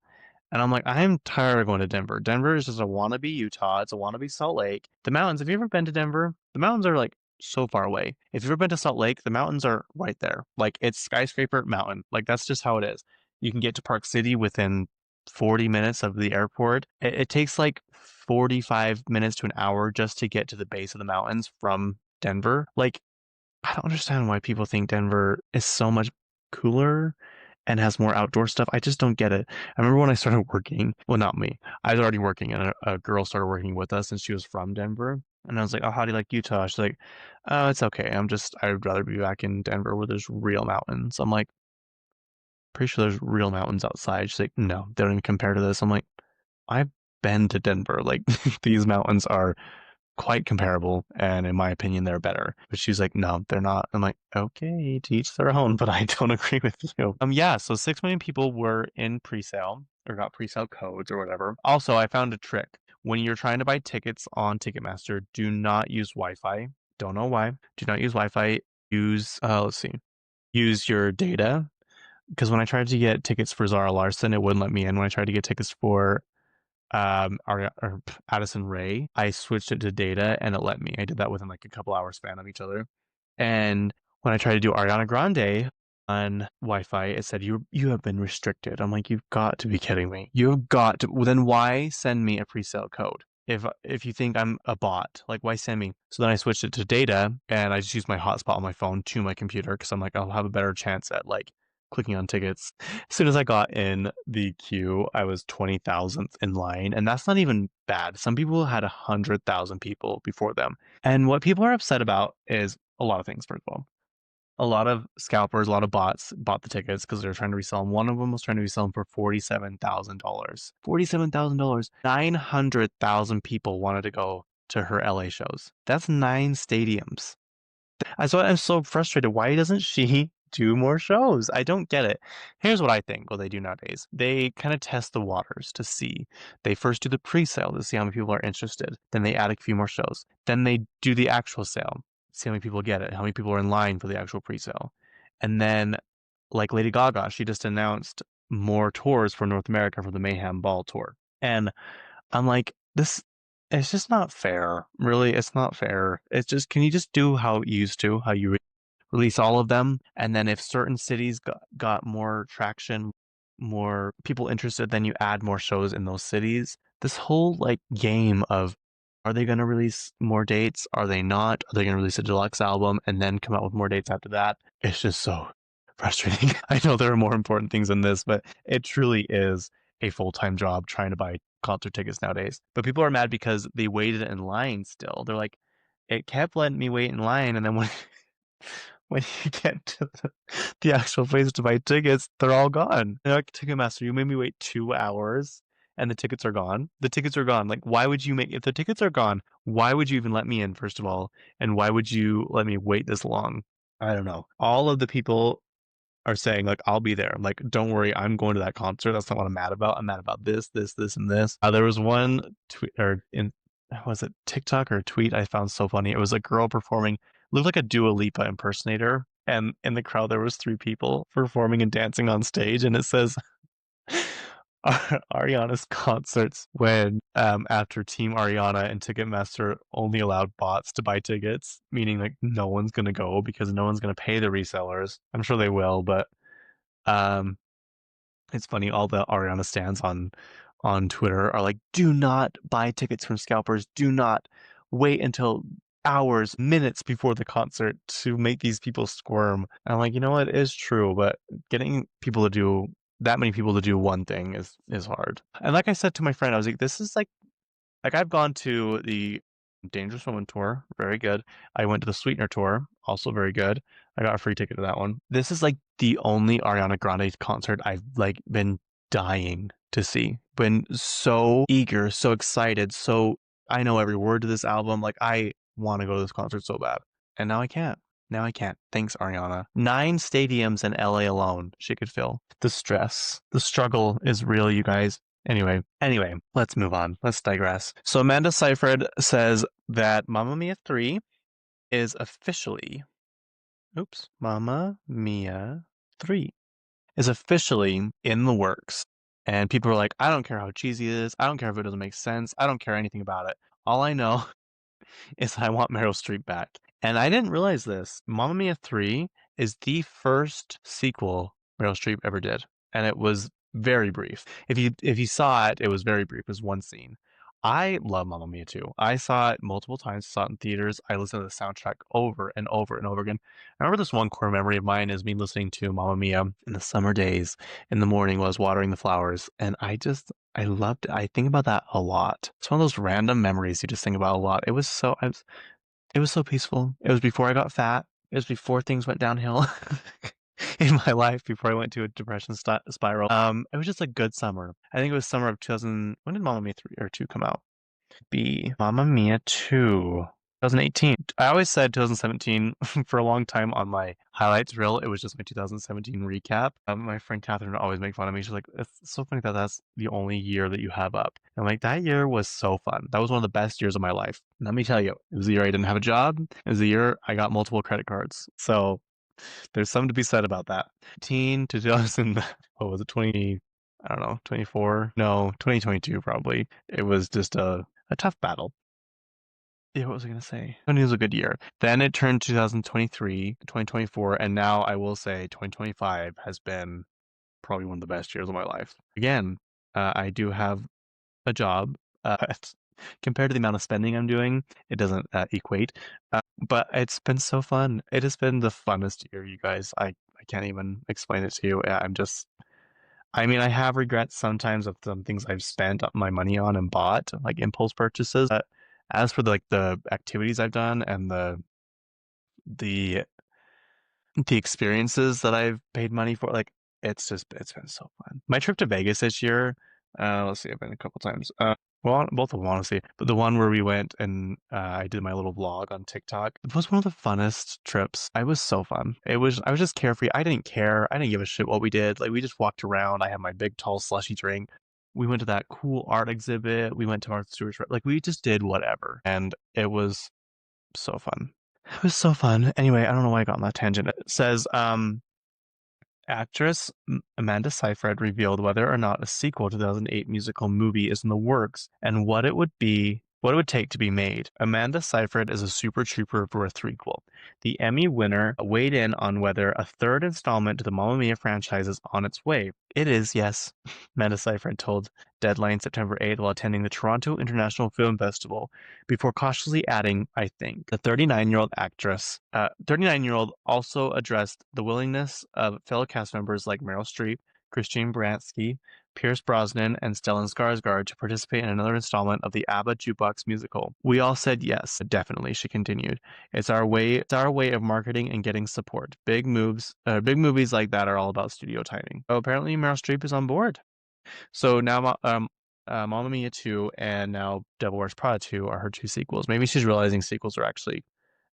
And I'm like, I'm tired of going to Denver. Denver is just a wannabe Utah. It's a wannabe Salt Lake. The mountains, have you ever been to Denver? The mountains are like so far away. If you've ever been to Salt Lake, the mountains are right there. Like it's skyscraper mountain. Like that's just how it is. You can get to Park City within 40 minutes of the airport. It takes like 45 minutes to an hour just to get to the base of the mountains from Denver. Like, I don't understand why people think Denver is so much cooler and has more outdoor stuff. I just don't get it. I remember when I started working, well, not me. I was already working, and a girl started working with us, and she was from Denver. And I was like, "Oh, how do you like Utah?" She's like, "Oh, it's okay. I'd rather be back in Denver where there's real mountains." I'm like, "Pretty sure there's real mountains outside." She's like, "No, they don't even compare to this." I'm like, "I've been to Denver. Like, these mountains are quite comparable, and in my opinion, they're better." But she's like, "No, they're not." I'm like, "Okay, to each their own," but I don't agree with you. Yeah, so 6 million people were in pre-sale or got pre-sale codes or whatever. Also, I found a trick. When you're trying to buy tickets on Ticketmaster, do not use Wi-Fi. Don't know why. Do not use Wi-Fi. Use let's see. Use your data. Because when I tried to get tickets for Zara Larson, it wouldn't let me in. When I tried to get tickets for or Addison Ray, I switched it to data and it let me. I did that within like a couple hours span of each other. And when I tried to do Ariana Grande on Wi-Fi, it said you have been restricted. I'm like, you've got to be kidding me. You've got to. Well, then why send me a pre-sale code? If you think I'm a bot, like why send me? So then I switched it to data and I just used my hotspot on my phone to my computer because I'm like, I'll have a better chance at like clicking on tickets. As soon as I got in the queue, I was 20,000th in line, and that's not even bad. Some people had 100,000 people before them. And what people are upset about is a lot of things, first of all. A lot of scalpers, a lot of bots bought the tickets because they were trying to resell them. One of them was trying to resell them for $47,000. $47,000. 900,000 people wanted to go to her LA shows. That's 9 stadiums. So I'm so frustrated. Why doesn't she do more shows? I don't get it. Here's what I think what they do nowadays. They kind of test the waters to see. They first do the pre-sale to see how many people are interested. Then they add a few more shows. Then they do the actual sale, see how many people get it, how many people are in line for the actual pre-sale. And then, like Lady Gaga, she just announced more tours for North America for the Mayhem Ball tour. And I'm like, this it's just not fair. Really, it's not fair. It's just, can you just do how you used to, how you release all of them? And then if certain cities got more traction, more people interested, then you add more shows in those cities. This whole like game of, are they going to release more dates? Are they not? Are they going to release a deluxe album and then come out with more dates after that? It's just so frustrating. I know there are more important things in this, but it truly is a full-time job trying to buy concert tickets nowadays. But people are mad because they waited in line still. They're like, it kept letting me wait in line, and then when when you get to the actual place to buy tickets, they're all gone. They're like, Ticketmaster, you made me wait 2 hours and the tickets are gone. The tickets are gone. Like, why would you make, if the tickets are gone, why would you even let me in, first of all? And why would you let me wait this long? I don't know. All of the people are saying like, I'll be there. I'm like, don't worry, I'm going to that concert. That's not what I'm mad about. I'm mad about this, this, this, and this. There was one tweet, or in, was it TikTok or a tweet I found so funny. It was a girl performing, looked like a Dua Lipa impersonator, and in the crowd there was 3 people performing and dancing on stage, and it says, Ariana's concerts when after Team Ariana and Ticketmaster only allowed bots to buy tickets, meaning like no one's gonna go because no one's gonna pay the resellers. I'm sure they will, but um it's funny, all the Ariana stands on Twitter are like, do not buy tickets from scalpers. Do not wait until hours, minutes before the concert to make these people squirm. And I'm like, you know what? It is true, but getting people to do that many people to do one thing is hard. And like I said to my friend, I was like, this is like I've gone to the Dangerous Woman tour, very good. I went to the Sweetener tour, also very good. I got a free ticket to that one. This is like the only Ariana Grande concert I've like been dying to see. Been so eager, so excited, so I know every word to this album. Like I want to go to this concert so bad. And now I can't. Now I can't. Thanks, Ariana. 9 stadiums in LA alone she could fill. The stress, the struggle is real, you guys. Anyway, let's move on. Let's digress. So Amanda Seyfried says that Mamma Mia 3 is officially, Mamma Mia 3 is officially in the works. And people are like, I don't care how cheesy it is. I don't care if it doesn't make sense. I don't care anything about it. All I know is I want Meryl Streep back. And I didn't realize this. Mamma Mia 3 is the first sequel Meryl Streep ever did. And it was very brief. If you saw it, it was very brief. It was one scene. I love Mamma Mia 2. I saw it multiple times, saw it in theaters. I listened to the soundtrack over and over and over again. I remember this one core memory of mine is me listening to Mamma Mia in the summer days in the morning while I was watering the flowers. And I loved it. I think about that a lot. It's one of those random memories you just think about a lot. It was so peaceful. It was before I got fat. It was before things went downhill in my life, before I went to a depression spiral. It was just a good summer. I think it was summer of 2000. When did Mamma Mia 3 or 2 come out? Mamma Mia 2. 2018. I always said 2017 for a long time on my highlights reel. It was just my 2017 recap. My friend Catherine would always make fun of me. She's like, it's so funny that that's the only year that you have up. And I'm like, that year was so fun. That was one of the best years of my life. And let me tell you, it was the year I didn't have a job. It was the year I got multiple credit cards. So there's something to be said about that. 18 to 2000, what was it, 20, I don't know, 24? No, 2022 probably. It was just a tough battle. Yeah, what was I going to say? It was a good year. Then it turned 2023, 2024, and now I will say 2025 has been probably one of the best years of my life. Again, I do have a job. Compared to the amount of spending I'm doing, it doesn't equate. But it's been so fun. It has been the funnest year, you guys. I can't even explain it to you. I mean, I have regrets sometimes of some things I've spent my money on and bought, like impulse purchases. But as for the activities I've done and the the experiences that I've paid money for, like it's been so fun. My trip to Vegas this year, let's see, I've been a couple times. Well, both of them honestly, but the one where we went and I did my little vlog on TikTok, it was one of the funnest trips. It was so fun. I was just carefree. I didn't care. I didn't give a shit what we did. Like we just walked around. I had my big tall slushy drink. We went to that cool art exhibit. We went to Martha Stewart's. Like we just did whatever, and it was so fun. It was so fun. Anyway, I don't know why I got on that tangent. It says, actress Amanda Seyfried revealed whether or not a sequel to the 2008 musical movie is in the works and what it would take to be made. Amanda Seyfried is a super trooper for a threequel. The Emmy winner weighed in on whether a third installment to the Mamma Mia franchise is on its way. It is, yes, Amanda Seyfried told Deadline September 8th while attending the Toronto International Film Festival, before cautiously adding, I think. The 39-year-old also addressed the willingness of fellow cast members like Meryl Streep, Christine Baranski, Pierce Brosnan, and Stellan Skarsgård to participate in another installment of the ABBA Jukebox musical. We all said yes, definitely, she continued. It's our way of marketing and getting support. Big movies like that are all about studio timing. So apparently Meryl Streep is on board. So now Mamma Mia 2 and now Devil Wears Prada 2 are her two sequels. Maybe she's realizing sequels are actually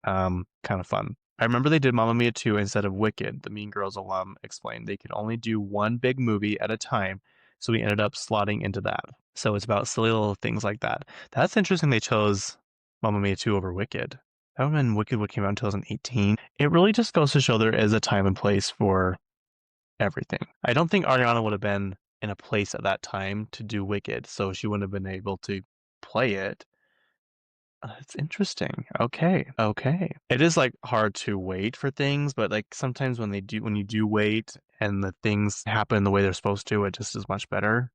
kind of fun. I remember they did Mamma Mia 2 instead of Wicked. The Mean Girls alum explained they could only do one big movie at a time, so we ended up slotting into that. So it's about silly little things like that. That's interesting they chose Mamma Mia 2 over Wicked. That would have been Wicked what came out in 2018. It really just goes to show there is a time and place for everything. I don't think Ariana would have been in a place at that time to do Wicked, so she wouldn't have been able to play it. It's interesting. Okay, okay. It is like hard to wait for things, but like sometimes when you do wait and the things happen the way they're supposed to, it just is much better.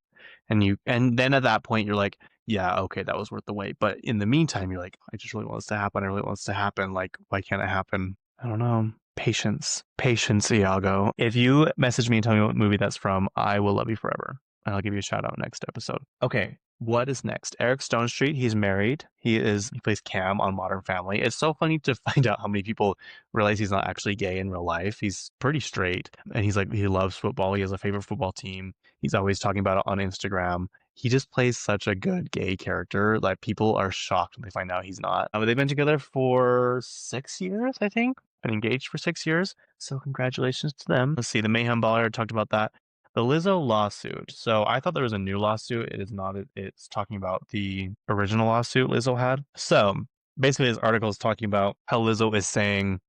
And then at that point you're like, yeah, okay, that was worth the wait. But in the meantime, you're like, I just really want this to happen. I really want this to happen. Like, why can't it happen? I don't know. Patience. Patience, Iago. If you message me and tell me what movie that's from, I will love you forever. And I'll give you a shout out next episode. Okay, what is next? Eric Stone Street. He's married. He plays Cam on Modern Family. It's so funny to find out how many people realize he's not actually gay in real life. He's pretty straight, and he's like he loves football. He has a favorite football team. He's always talking about it on Instagram. He just plays such a good gay character that people are shocked when they find out he's not. They've been together for 6 years, I think. Been engaged for 6 years. So congratulations to them. Let's see. The Mayhem Baller talked about that. The Lizzo lawsuit. So I thought there was a new lawsuit. It is not. It's talking about the original lawsuit Lizzo had. So basically, this article is talking about how Lizzo is saying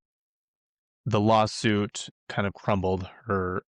the lawsuit kind of crumbled her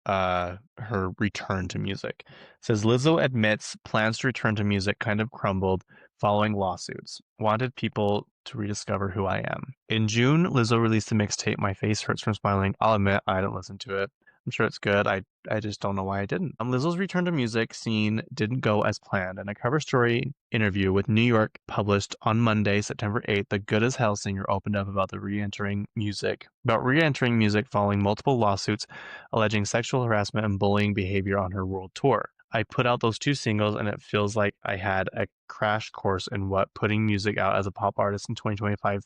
return to music. It says Lizzo admits plans to return to music kind of crumbled following lawsuits. Wanted people to rediscover who I am. In June, Lizzo released a mixtape, My Face Hurts from Smiling. I'll admit I didn't listen to it. I'm sure it's good. I just don't know why I didn't. Lizzo's return to music scene didn't go as planned, and a cover story interview with New York published on Monday, September 8th, the Good as Hell singer opened up about re-entering music following multiple lawsuits alleging sexual harassment and bullying behavior on her world tour. I put out those two singles and it feels like I had a crash course in what putting music out as a pop artist in 2025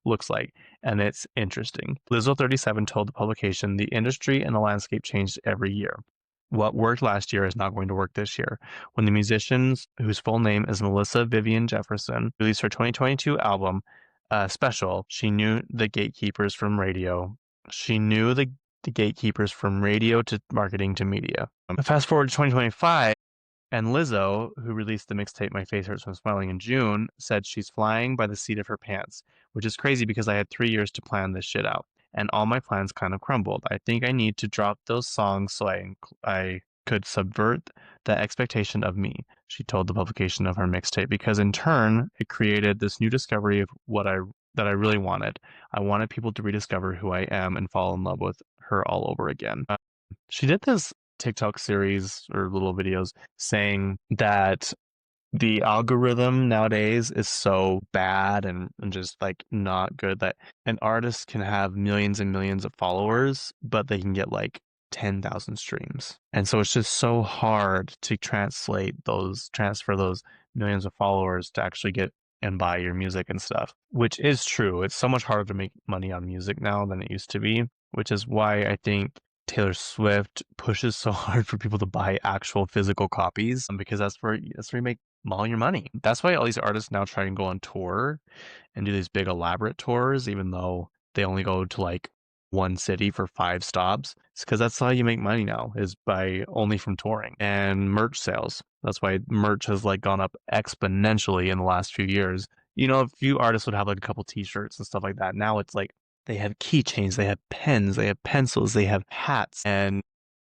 looks like, and it's interesting. Lizzo 37 told the publication the industry and the landscape changed every year. What worked last year is not going to work this year. When the musicians, whose full name is Melissa Vivian Jefferson, released her 2022 album, Special, she knew the gatekeepers from radio. She knew the gatekeepers from radio to marketing to media. Fast forward to 2025, and Lizzo, who released the mixtape My Face Hurts from Smiling in June, said she's flying by the seat of her pants, which is crazy because I had 3 years to plan this shit out, and all my plans kind of crumbled. I think I need to drop those songs so I could subvert the expectation of me, she told the publication of her mixtape, because in turn, it created this new discovery of that I really wanted. I wanted people to rediscover who I am and fall in love with her all over again. She did this TikTok series or little videos saying that the algorithm nowadays is so bad and just like not good that an artist can have millions and millions of followers, but they can get like 10,000 streams. And so it's just so hard to transfer those millions of followers to actually get and buy your music and stuff, which is true. It's so much harder to make money on music now than it used to be, which is why I think Taylor Swift pushes so hard for people to buy actual physical copies because that's where you make all your money. That's why all these artists now try and go on tour and do these big elaborate tours, even though they only go to like one city for 5 stops. It's because that's how you make money now is by only from touring and merch sales. That's why merch has like gone up exponentially in the last few years. You know, a few artists would have like a couple t-shirts and stuff like that. Now it's like they have keychains, they have pens, they have pencils, they have hats. And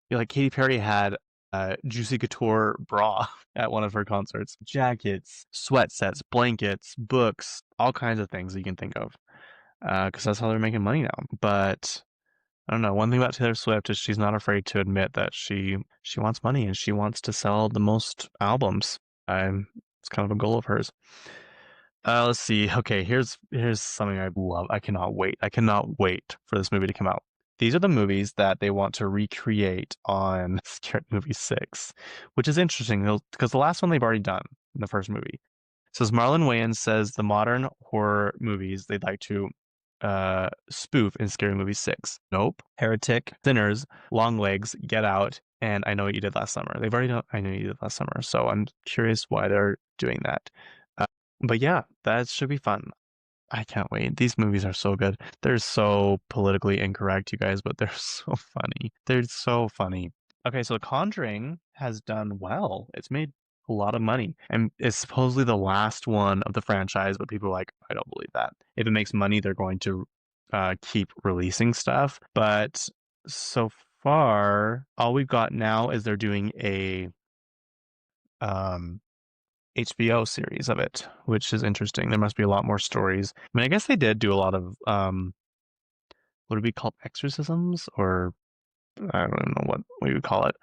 you know, like Katy Perry had a Juicy Couture bra at one of her concerts. Jackets, sweat sets, blankets, books, all kinds of things you can think of. Because that's how they're making money now. But I don't know. One thing about Taylor Swift is she's not afraid to admit that she wants money and she wants to sell the most albums. It's kind of a goal of hers. Let's see. Okay, here's something I love. I cannot wait. I cannot wait for this movie to come out. These are the movies that they want to recreate on Scary Movie 6, which is interesting because the last one they've already done in the first movie. It says Marlon Wayans says the modern horror movies they'd like to spoof in Scary Movie 6. Nope. Heretic, Sinners, Long Legs, Get Out, and I Know What You Did Last Summer. They've already done I Know What You Did Last Summer, so I'm curious why they're doing that. But yeah, that should be fun. I can't wait. These movies are so good. They're so politically incorrect, you guys, but they're so funny. They're so funny. Okay, so The Conjuring has done well. It's made a lot of money and it's supposedly the last one of the franchise, but people are like, I don't believe that. If it makes money, they're going to keep releasing stuff. But so far, all we've got now is they're doing a HBO series of it, which is interesting. There must be a lot more stories. I mean, I guess they did do a lot of what would be called exorcisms, or I don't even know what we would call it.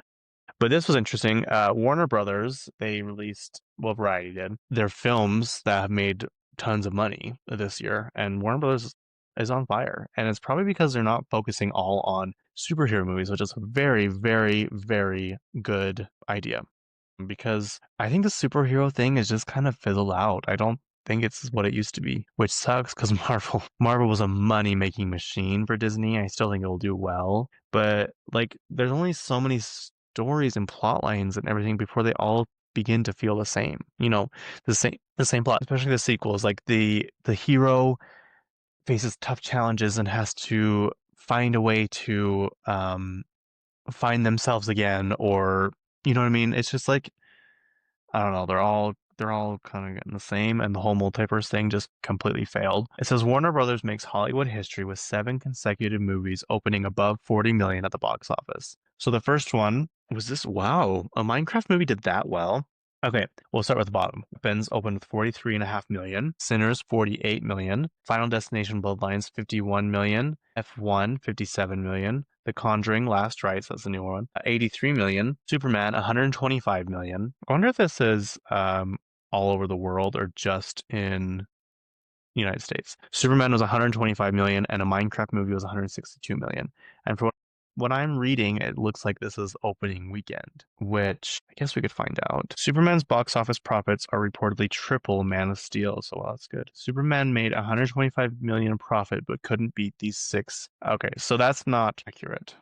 But this was interesting. Warner Brothers, they released, well, Variety did, their films that have made tons of money this year. And Warner Brothers is on fire. And it's probably because they're not focusing all on superhero movies, which is a very, very, very good idea. Because I think the superhero thing is just kind of fizzled out. I don't think it's what it used to be, which sucks because Marvel was a money-making machine for Disney. I still think it'll do well, but like there's only so many stories and plot lines and everything before they all begin to feel the same. The same plot, especially the sequels. Like the hero faces tough challenges and has to find a way to find themselves again, or you know what I mean? It's just like I don't know. They're all kind of getting the same, and the whole multiverse thing just completely failed. It says Warner Brothers makes Hollywood history with 7 consecutive movies opening above 40 million at the box office. So the first one was this. Wow, a Minecraft movie did that well. Okay, we'll start with the bottom. Weapons opened with 43.5 million. Sinners 48 million. Final Destination Bloodlines 51 million. F1 57 million. The Conjuring Last Rites, that's the new one, 83 million. Superman 125 million. I wonder if this is all over the world or just in United States. Superman was 125 million and a Minecraft movie was 162 million. And for what I'm reading, it looks like this is opening weekend, which I guess we could find out. Superman's box office profits are reportedly triple Man of Steel, so well, that's good. Superman made 125 million profit but couldn't beat these six. Okay, so that's not accurate.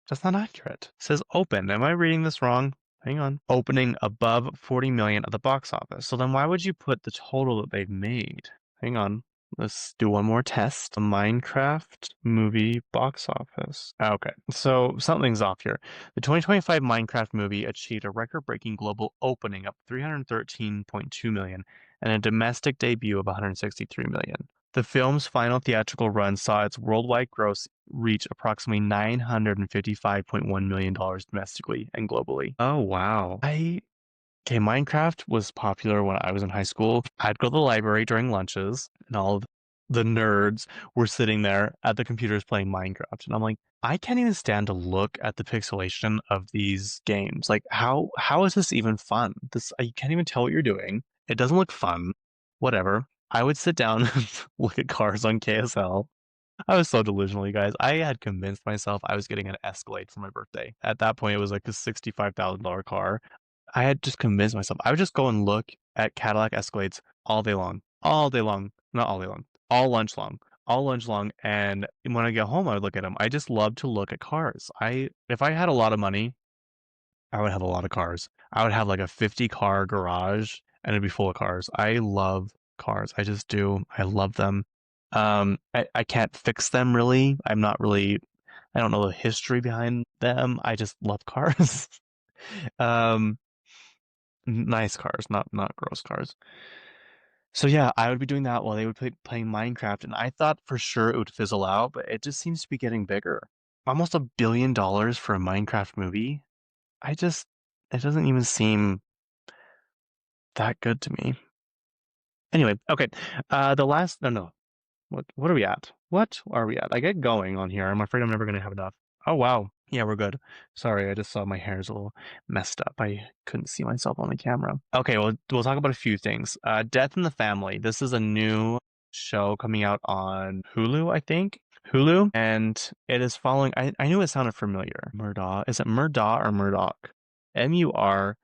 That's not accurate. It says open. Am I reading this wrong? Hang on. Opening above 40 million at the box office. So then why would you put the total that they've made? Hang on. Let's do one more test. The Minecraft movie box office. Okay, so something's off here. The 2025 Minecraft movie achieved a record-breaking global opening of 313.2 million and a domestic debut of 163 million. The film's final theatrical run saw its worldwide gross reach approximately $955.1 million domestically and globally. Oh, wow. Okay, Minecraft was popular when I was in high school. I'd go to the library during lunches, and all of the nerds were sitting there at the computers playing Minecraft. And I'm like, I can't even stand to look at the pixelation of these games. Like, how is this even fun? You can't even tell what you're doing. It doesn't look fun. Whatever. I would sit down and look at cars on KSL. I was so delusional, you guys. I had convinced myself I was getting an Escalade for my birthday. At that point, it was like a $65,000 car. I had just convinced myself. I would just go and look at Cadillac Escalades all day long, not all day long, all lunch long. And when I get home, I would look at them. I just love to look at cars. If I had a lot of money, I would have a lot of cars. I would have like a 50 car garage and it'd be full of cars. I love cars. I just do. I love them. I can't fix them really. I don't know the history behind them. I just love cars. um, Nice cars, not gross cars. So yeah, I would be doing that while they would playing Minecraft, and I thought for sure it would fizzle out, but it just seems to be getting bigger. Almost $1 billion for a Minecraft movie. It doesn't even seem that good to me. Anyway, okay. The last, no. What are we at? What are we at? I get going on here. I'm afraid I'm never gonna have enough. Oh wow. Yeah, we're good. Sorry, I just saw my hair's a little messed up. I couldn't see myself on the camera. Okay, well, we'll talk about a few things. Death in the Family. This is a new show coming out on Hulu, I think. Hulu, and it is following. I knew it sounded familiar. Murdaugh. Is it Murdaugh or Murdoch? Murdaugh.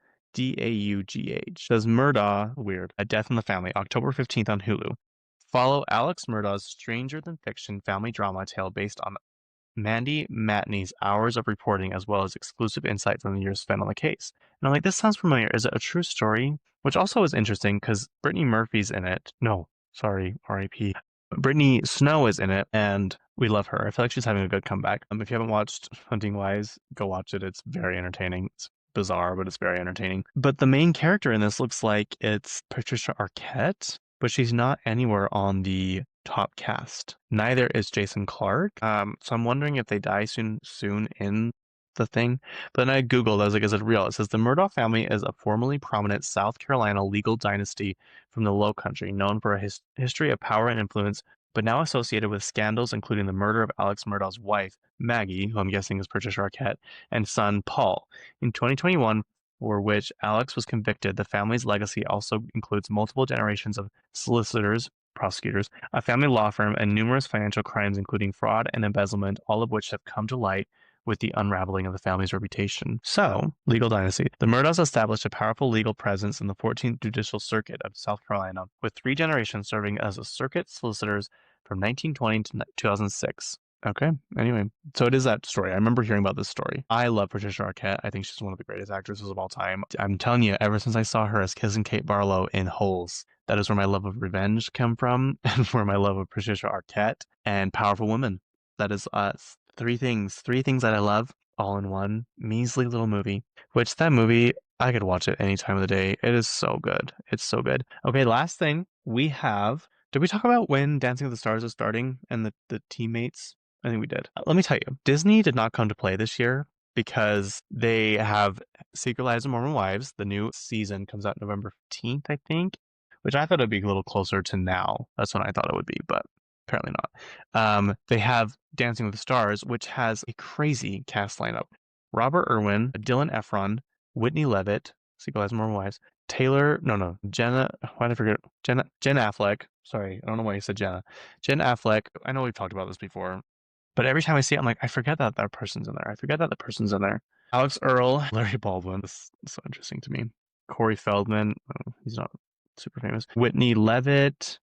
Says Murdaugh. Weird. A Death in the Family. October 15th on Hulu. Follow Alex Murdaugh's stranger than fiction family drama tale based on Mandy Matney's hours of reporting as well as exclusive insight from the years spent on the case. And I'm like, this sounds familiar. Is it a true story? Which also is interesting because Brittany Murphy's in it. No, sorry, R.I.P. Brittany Snow is in it, and we love her. I feel like she's having a good comeback. If you haven't watched Hunting Wives, go watch it. It's very entertaining. It's bizarre, but it's very entertaining. But the main character in this looks like it's Patricia Arquette, but she's not anywhere on the top cast. Neither is Jason Clarke. So I'm wondering if they die soon in the thing. But then I Googled, I was like, is it real? It says the Murdoch family is a formerly prominent South Carolina legal dynasty from the Low Country, known for a history of power and influence, but now associated with scandals including the murder of Alex Murdaugh's wife, Maggie, who I'm guessing is Patricia Arquette, and son, Paul. In 2021, for which Alex was convicted, the family's legacy also includes multiple generations of solicitors, prosecutors, a family law firm, and numerous financial crimes, including fraud and embezzlement, all of which have come to light with the unraveling of the family's reputation. So, legal dynasty. The Murdaughs established a powerful legal presence in the 14th Judicial Circuit of South Carolina, with 3 generations serving as a circuit solicitors from 1920 to 2006. Okay. Anyway, so it is that story. I remember hearing about this story. I love Patricia Arquette. I think she's one of the greatest actresses of all time. I'm telling you, ever since I saw her as kissing Kate Barlow in Holes, that is where my love of revenge came from, and where my love of Patricia Arquette and Powerful Women. That is us. Three things that I love, all in one measly little movie. Which that movie, I could watch it any time of the day. It is so good. It's so good. Okay, last thing we have. Did we talk about when Dancing with the Stars is starting and the teammates? I think we did. Let me tell you, Disney did not come to play this year because they have Secret Lives of Mormon Wives. The new season comes out November 15th, I think, which I thought it'd be a little closer to now. That's when I thought it would be, but apparently not. They have Dancing with the Stars, which has a crazy cast lineup. Robert Irwin, Dylan Efron, Whitney Levitt, Secret Lives of Mormon Wives, Jenna, why did I forget? Jen Affleck. Sorry, I don't know why you said Jenna. Jen Affleck. I know we've talked about this before, but every time I see it, I'm like, I forget that that person's in there. I forget that the person's in there. Alex Earl, Larry Baldwin. This is so interesting to me. Corey Feldman. Oh, he's not super famous. Whitney Levitt,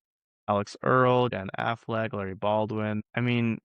Alex Earl, Dan Affleck, Larry Baldwin. I mean,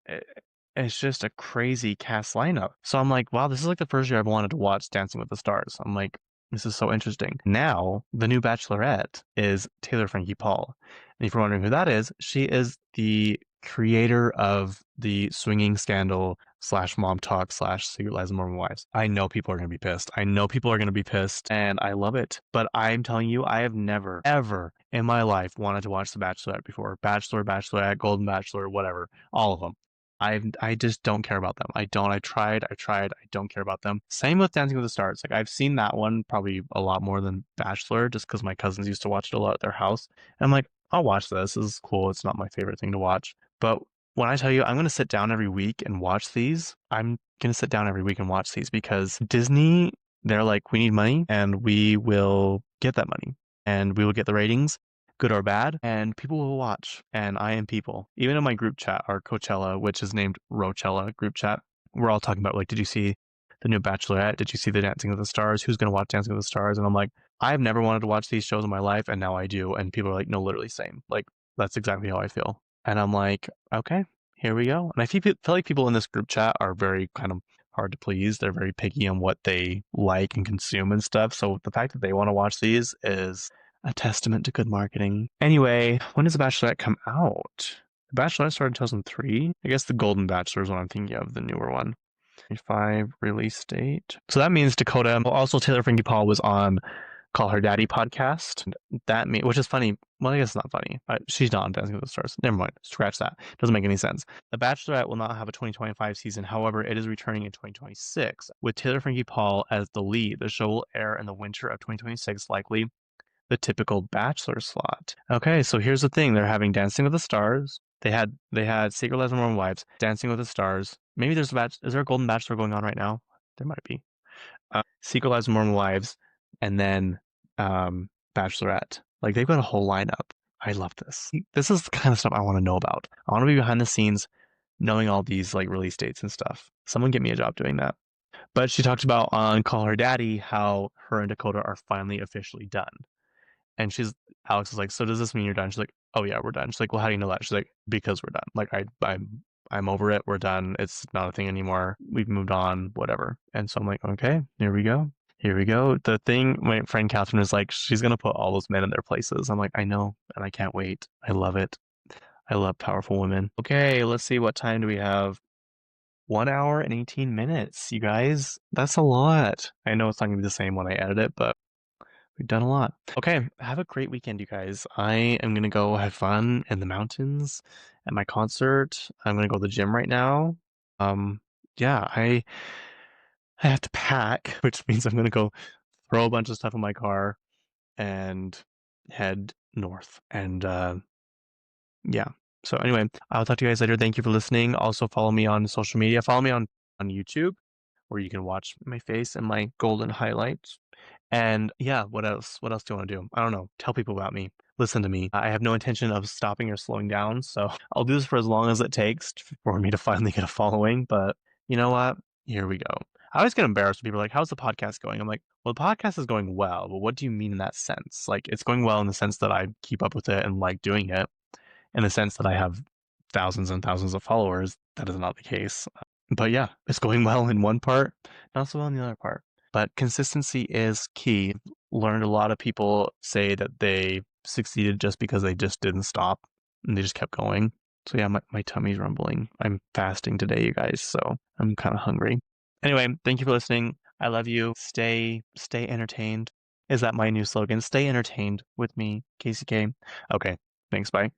it's just a crazy cast lineup. So I'm like, wow, this is like the first year I've wanted to watch Dancing with the Stars. I'm like, this is so interesting. Now, the new Bachelorette is Taylor Frankie Paul. And if you're wondering who that is, she is the creator of the swinging scandal slash mom talk slash Secret Lives of Mormon Wives. I know people are going to be pissed. I know people are going to be pissed, and I love it. But I'm telling you, I have never, ever in my life wanted to watch The Bachelorette before. Bachelor, Bachelorette, Golden Bachelor, whatever. All of them. I just don't care about them. I don't. I tried. I don't care about them. Same with Dancing with the Stars. Like I've seen that one probably a lot more than Bachelor, just because my cousins used to watch it a lot at their house. And I'm like, I'll watch this. This is cool. It's not my favorite thing to watch. But when I tell you I'm going to sit down every week and watch these, I'm going to sit down every week and watch these because Disney, they're like, we need money and we will get that money and we will get the ratings, good or bad, and people will watch. And I am people. Even in my group chat, our Coachella, which is named Rochella group chat, we're all talking about like, did you see the new Bachelorette? Did you see the Dancing with the Stars? Who's going to watch Dancing with the Stars? And I'm like, I've never wanted to watch these shows in my life, and now I do. And people are like, no, literally same. Like, that's exactly how I feel. And I'm like, okay, here we go. And I feel like people in this group chat are very kind of hard to please. They're very picky on what they like and consume and stuff. So the fact that they want to watch these is a testament to good marketing. Anyway, when does The Bachelorette come out? The Bachelorette started in 2003. I guess The Golden Bachelor is what I'm thinking of, the newer one. 5 release date. So that means Dakota. Also, Taylor Frankie Paul was on Call Her Daddy podcast. That which is funny. Well, I guess it's not funny. She's not on Dancing with the Stars. Never mind. Scratch that. Doesn't make any sense. The Bachelorette will not have a 2025 season. However, it is returning in 2026 with Taylor Frankie Paul as the lead. The show will air in the winter of 2026, likely the typical Bachelor slot. Okay, so here's the thing: they're having Dancing with the Stars. They had Secret Lives of Mormon Wives, Dancing with the Stars. Maybe there's is there a Golden Bachelor going on right now? There might be. Secret Lives of Mormon Wives, and then Bachelorette. Like they've got a whole lineup. I love this. This is the kind of stuff I want to know about. I want to be behind the scenes, knowing all these like release dates and stuff. Someone get me a job doing that. But she talked about on Call Her Daddy how her and Dakota are finally officially done. And Alex is like, so does this mean you're done? She's like, oh yeah, we're done. She's like, well, how do you know that? She's like, because we're done. Like I'm over it. We're done. It's not a thing anymore. We've moved on, whatever. And so I'm like, okay, here we go. Here we go. The thing, my friend Catherine is like, she's going to put all those men in their places. I'm like, I know, and I can't wait. I love it. I love powerful women. Okay, let's see. What time do we have? 1 hour and 18 minutes, you guys. That's a lot. I know it's not going to be the same when I edit it, but we've done a lot. Okay, have a great weekend, you guys. I am going to go have fun in the mountains at my concert. I'm going to go to the gym right now. Yeah, I have to pack, which means I'm gonna go throw a bunch of stuff in my car and head north. And yeah. So anyway, I'll talk to you guys later. Thank you for listening. Also follow me on social media. Follow me on YouTube, where you can watch my face and my golden highlights. And yeah, what else? What else do you want to do? I don't know. Tell people about me. Listen to me. I have no intention of stopping or slowing down, so I'll do this for as long as it takes for me to finally get a following. But you know what? Here we go. I always get embarrassed when people are like, "How's the podcast going?" I'm like, "Well, the podcast is going well, but what do you mean in that sense? Like, it's going well in the sense that I keep up with it and like doing it. In the sense that I have thousands and thousands of followers, that is not the case. But yeah, it's going well in one part, not so well in the other part. But consistency is key. Learned a lot of people say that they succeeded just because they just didn't stop and they just kept going. So yeah, my tummy's rumbling. I'm fasting today, you guys, so I'm kind of hungry. Anyway, thank you for listening. I love you. Stay entertained. Is that my new slogan? Stay entertained with me, Kacey K. Okay, thanks. Bye.